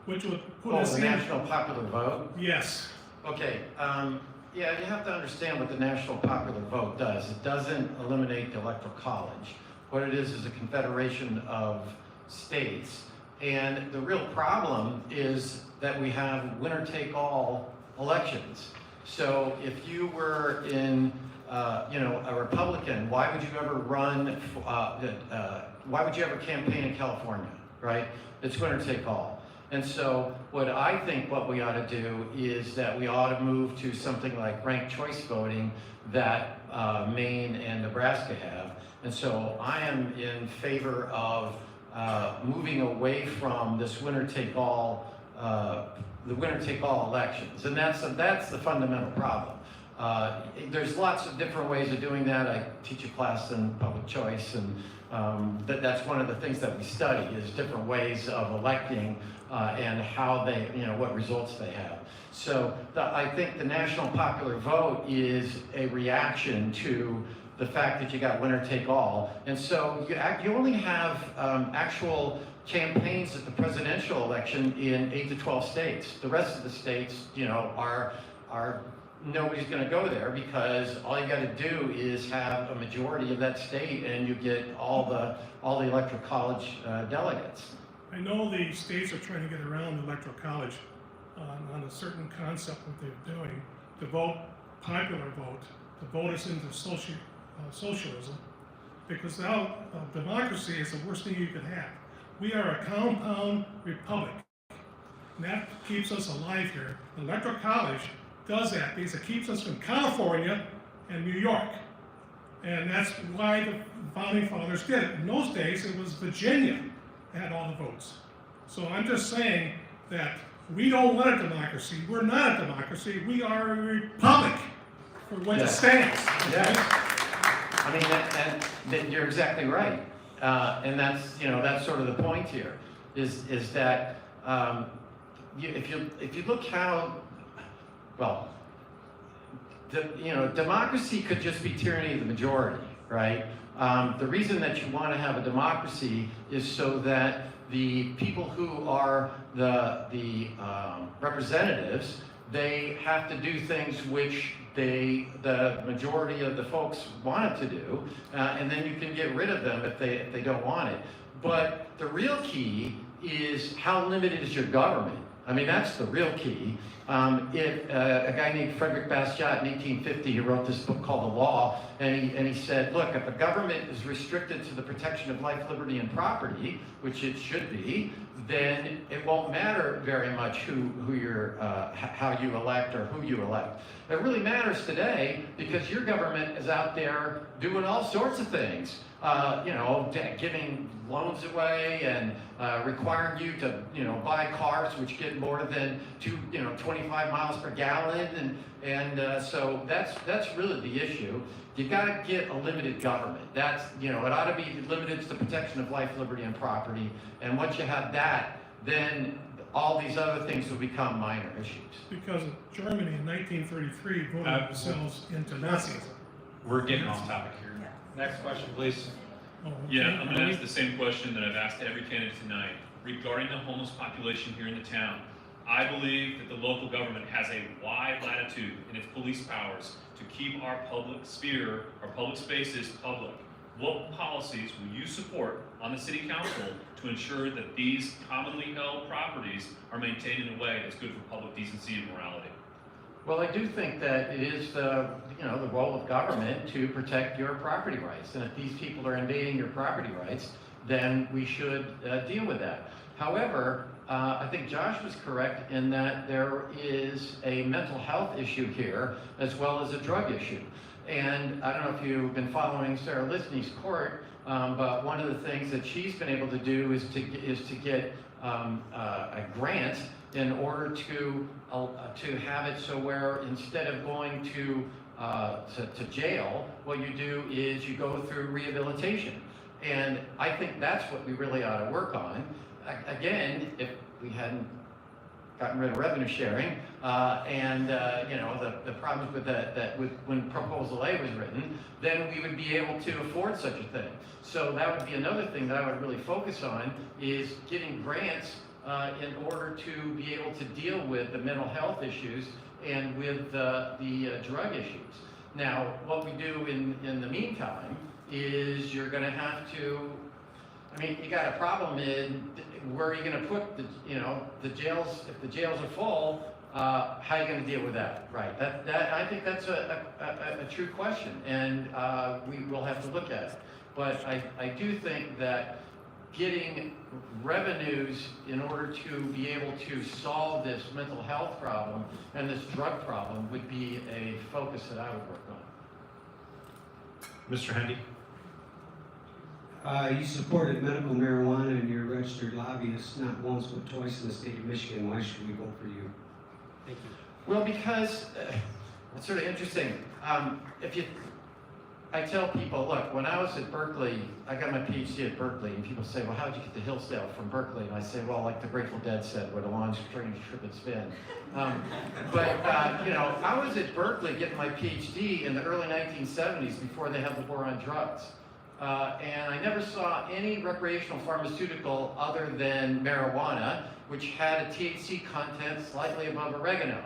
[SPEAKER 13] Which would put
[SPEAKER 18] Oh,
[SPEAKER 13] us
[SPEAKER 18] the
[SPEAKER 13] in...
[SPEAKER 18] national popular vote?
[SPEAKER 13] Yes.
[SPEAKER 18] Okay, yeah, you have to understand what the national popular vote does. It doesn't eliminate the Electoral College. What it is a confederation of states. And the real problem is that we have winner-take-all elections. So if you were in, a Republican, why would you ever run, why would you ever campaign in California, right? It's winner-take-all. And so what we ought to do is that we ought to move to something like ranked choice voting that Maine and Nebraska have. And so I am in favor of moving away from this winner-take-all, the winner-take-all elections. And that's the fundamental problem. There's lots of different ways of doing that. I teach a class in public choice, and that's one of the things that we study is different ways of electing and how they, what results they have. So I think the national popular vote is a reaction to the fact that you got winner take all. And so you only have actual campaigns at the presidential election in 8 to 12 states. The rest of the states, are nobody's going to go there because all you got to do is have a majority of that state and you get all the electoral college delegates.
[SPEAKER 13] I know the states are trying to get around the Electoral College on a certain concept that they're doing, to vote, popular vote, to vote us into socialism, because now democracy is the worst thing you could have. We are a compound republic, and that keeps us alive here. The Electoral College does that because it keeps us from California and New York. And that's why the founding fathers did it. In those days, it was Virginia that had all the votes. So I'm just saying that we don't want a democracy. We're not a democracy. We are a republic for which it stands.
[SPEAKER 18] Yeah. I mean, and you're exactly right. And that's sort of the point here, is that if you look how, well, democracy could just be tyranny of the majority, right? The reason that you want to have a democracy is so that the people who are the representatives, they have to do things which the majority of the folks want it to do, and then you can get rid of them if they don't want it. But the real key is how limited is your government. I mean, that's the real key. A guy named Frederick Bastiat in 1850, he wrote this book called The Law, and he said, look, if a government is restricted to the protection of life, liberty, and property, which it should be, then it won't matter very much how you elect or who you elect. It really matters today because your government is out there doing all sorts of things. Giving loans away and requiring you to, buy cars which get more than 25 miles per gallon, so that's really the issue. You got to get a limited government. That's it ought to be limited to the protection of life, liberty, and property. And once you have that, then all these other things will become minor issues.
[SPEAKER 13] Because Germany in 1933 voted themselves into Nazism.
[SPEAKER 10] We're getting off topic here. Next question, please.
[SPEAKER 6] Yeah, I'm gonna ask the same question that I've asked every candidate tonight. Regarding the homeless population here in the town, I believe that the local government has a wide latitude in its police powers to keep our public sphere, our public spaces public. What policies will you support on the city council to ensure that these commonly held properties are maintained in a way that's good for public decency and morality?
[SPEAKER 18] Well, I do think that it is the role of government to protect your property rights. And if these people are invading your property rights, then we should deal with that. However, I think Josh was correct in that there is a mental health issue here as well as a drug issue. And I don't know if you've been following Sarah Lisney's court, but one of the things that she's been able to do is to get a grant in order to have it so where instead of going to jail, what you do is you go through rehabilitation. And I think that's what we really ought to work on. Again, if we hadn't gotten rid of revenue sharing and the problems with that when Proposal A was written, then we would be able to afford such a thing. So that would be another thing that I would really focus on is getting grants in order to be able to deal with the mental health issues and with the drug issues. Now, what we do in the meantime is you're going to have to, you got a problem in where are you going to put the jails? If the jails are full, how are you going to deal with that? Right. That I think that's a true question, and we will have to look at it. But I do think that getting revenues in order to be able to solve this mental health problem and this drug problem would be a focus that I would work on.
[SPEAKER 10] Mr. Hendy.
[SPEAKER 20] You supported medical marijuana and you're a registered lobbyist not once but twice in the state of Michigan. Why should we vote for you? Thank you.
[SPEAKER 18] Well, because it's sort of interesting. I tell people, look, when I was at Berkeley, I got my PhD at Berkeley, and people say, well, how did you get to Hillsdale from Berkeley? And I say, well, like the Grateful Dead said, what a long, strange trip it's been. I was at Berkeley getting my PhD in the early 1970s before they had the war on drugs. And I never saw any recreational pharmaceutical other than marijuana, which had a THC content slightly above oregano.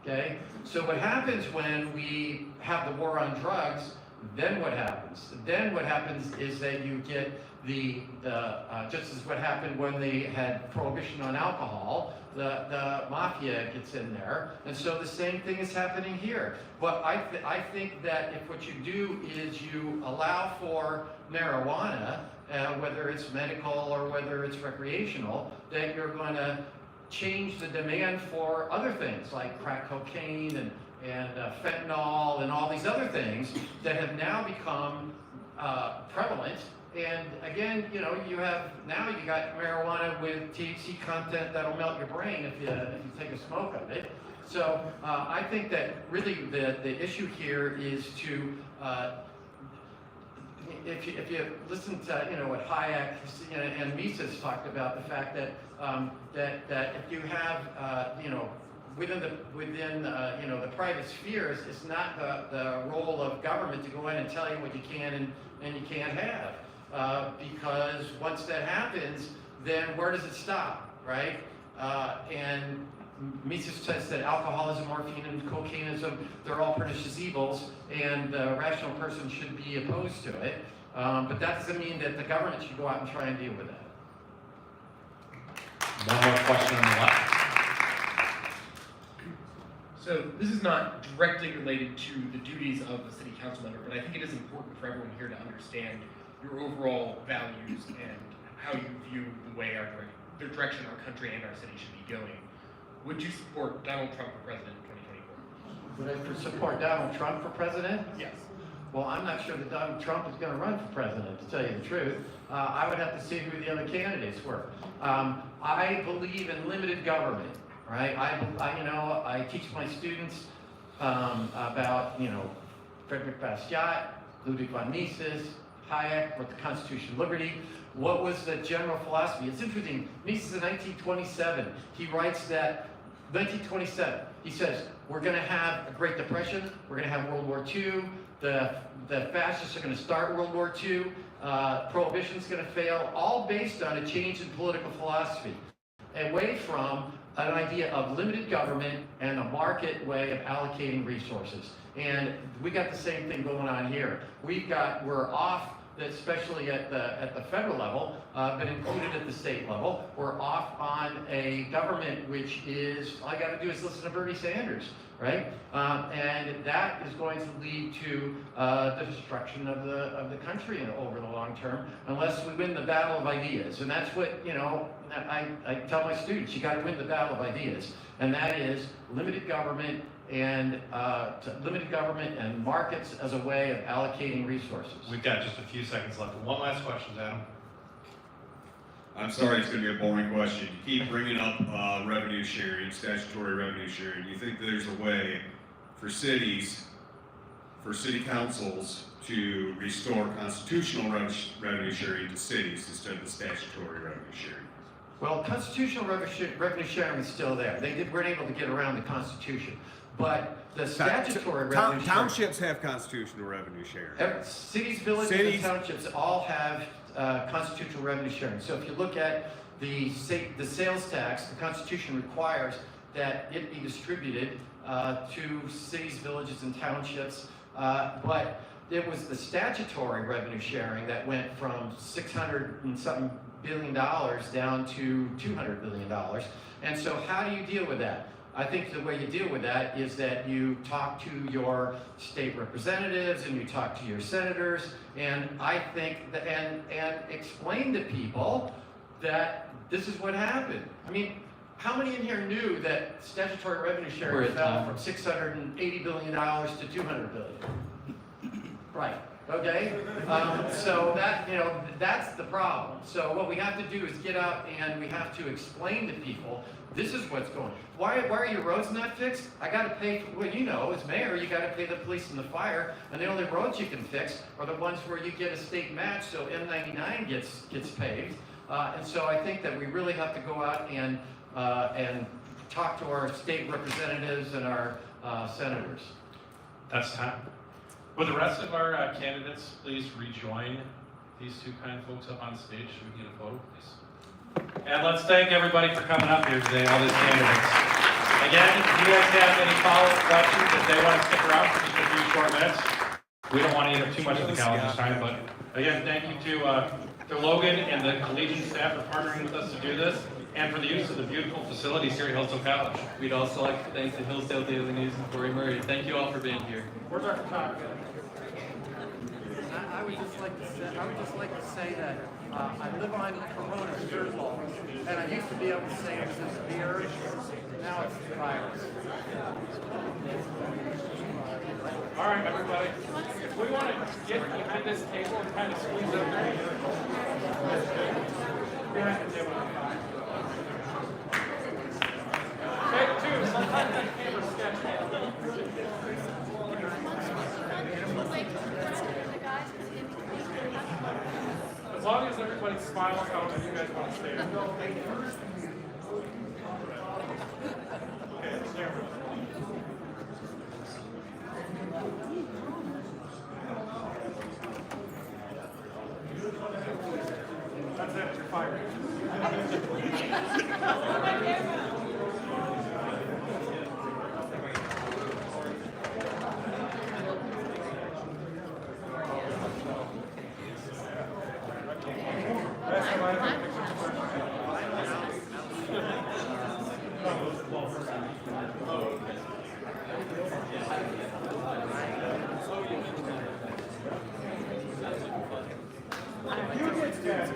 [SPEAKER 18] Okay? So what happens when we have the war on drugs, then what happens? Then what happens is that you get just as what happened when they had prohibition on alcohol, the mafia gets in there, and so the same thing is happening here. But I think that if what you do is you allow for marijuana, whether it's medical or whether it's recreational, then you're going to change the demand for other things like crack cocaine and fentanyl and all these other things that have now become prevalent. And again, you got marijuana with THC content that'll melt your brain if you take a smoke of it. So I think that really the issue here is to if you listen to what Hayek and Mises talked about, the fact that that if you have within the private spheres, it's not the role of government to go in and tell you what you can and you can't have. Because once that happens, then where does it stop, right? And Mises says that alcoholism, morphine, and cocaineism, they're all pernicious evils, and the rational person should be opposed to it. But that doesn't mean that the government should go out and try and deal with that.
[SPEAKER 10] One more question on the left.
[SPEAKER 21] So this is not directly related to the duties of the city council member, but I think it is important for everyone here to understand your overall values and how you view the way the direction our country and our city should be going. Would you support Donald Trump for president in 2024?
[SPEAKER 18] Would I support Donald Trump for president?
[SPEAKER 21] Yes.
[SPEAKER 18] Well, I'm not sure that Donald Trump is going to run for president, to tell you the truth. I would have to see who the other candidates were. I believe in limited government, right? I teach my students about, Frederick Bastiat, Ludwig von Mises, Hayek, with the Constitution of Liberty. What was the general philosophy? It's interesting. Mises in 1927, he writes that 1927. He says, we're going to have a Great Depression, we're going to have World War II, the fascists are going to start World War II, Prohibition's going to fail, all based on a change in political philosophy, away from an idea of limited government and a market way of allocating resources. And we got the same thing going on here. We're off, especially at the federal level, but included at the state level. We're off on a government which is, all I got to do is listen to Bernie Sanders, right? And that is going to lead to the destruction of the country over the long term, unless we win the battle of ideas. And that's what, I tell my students, you got to win the battle of ideas. And that is limited government and markets as a way of allocating resources.
[SPEAKER 10] We've got just a few seconds left. One last question, Adam.
[SPEAKER 5] I'm sorry, it's going to be a boring question. You keep bringing up revenue sharing, statutory revenue sharing. Do you think there's a way for cities, for city councils to restore constitutional revenue sharing to cities instead of the statutory revenue sharing?
[SPEAKER 18] Well, constitutional revenue sharing is still there. Weren't able to get around the Constitution. But the statutory revenue sharing...
[SPEAKER 5] Townships have constitutional revenue sharing.
[SPEAKER 18] Cities, villages, and townships all have constitutional revenue sharing. So if you look at the sales tax, the Constitution requires that it be distributed to cities, villages, and townships. But it was the statutory revenue sharing that went from $600 and something billion down to $200 billion. And so how do you deal with that? I think the way you deal with that is that you talk to your state representatives and you talk to your senators, and I think that, and explain to people that this is what happened. I mean, how many in here knew that statutory revenue sharing fell from $680 billion to $200 billion? Right. Okay, so that's the problem. So what we have to do is get out and we have to explain to people, this is what's going on. Why are your roads not fixed? I got to pay, as mayor, you got to pay the police and the fire, and the only roads you can fix are the ones where you get a state match, so M99 gets paved. And so I think that we really have to go out and talk to our state representatives and our senators.
[SPEAKER 3] That's time. Would the rest of our candidates please rejoin these two kind folks up on stage so we can get a photo, please? And let's thank everybody for coming up here today, all these candidates. Again, if you guys have any follow-up questions, if they want to stick around for just a few short minutes, we don't want to eat up too much of the calendar time, but again, thank you to Logan and the collegiate staff for partnering with us to do this, and for the use of the beautiful facilities here at Hillsdale College.
[SPEAKER 2] We'd also like to thank the Hillsdale Daily News and Corey Murray. Thank you all for being here.
[SPEAKER 3] Where's our photographer?
[SPEAKER 8] I would just like to say that I live on Corona Circle, and I used to be able to say it was beer, now it's the virus.
[SPEAKER 3] All right, everybody. If we want to get behind this table and kind of squeeze up there, behind the table. Take two. Sometimes that camera's sketchy. As long as everybody smiles out and you guys want to stay. Okay, there. That's it, you're fired. You get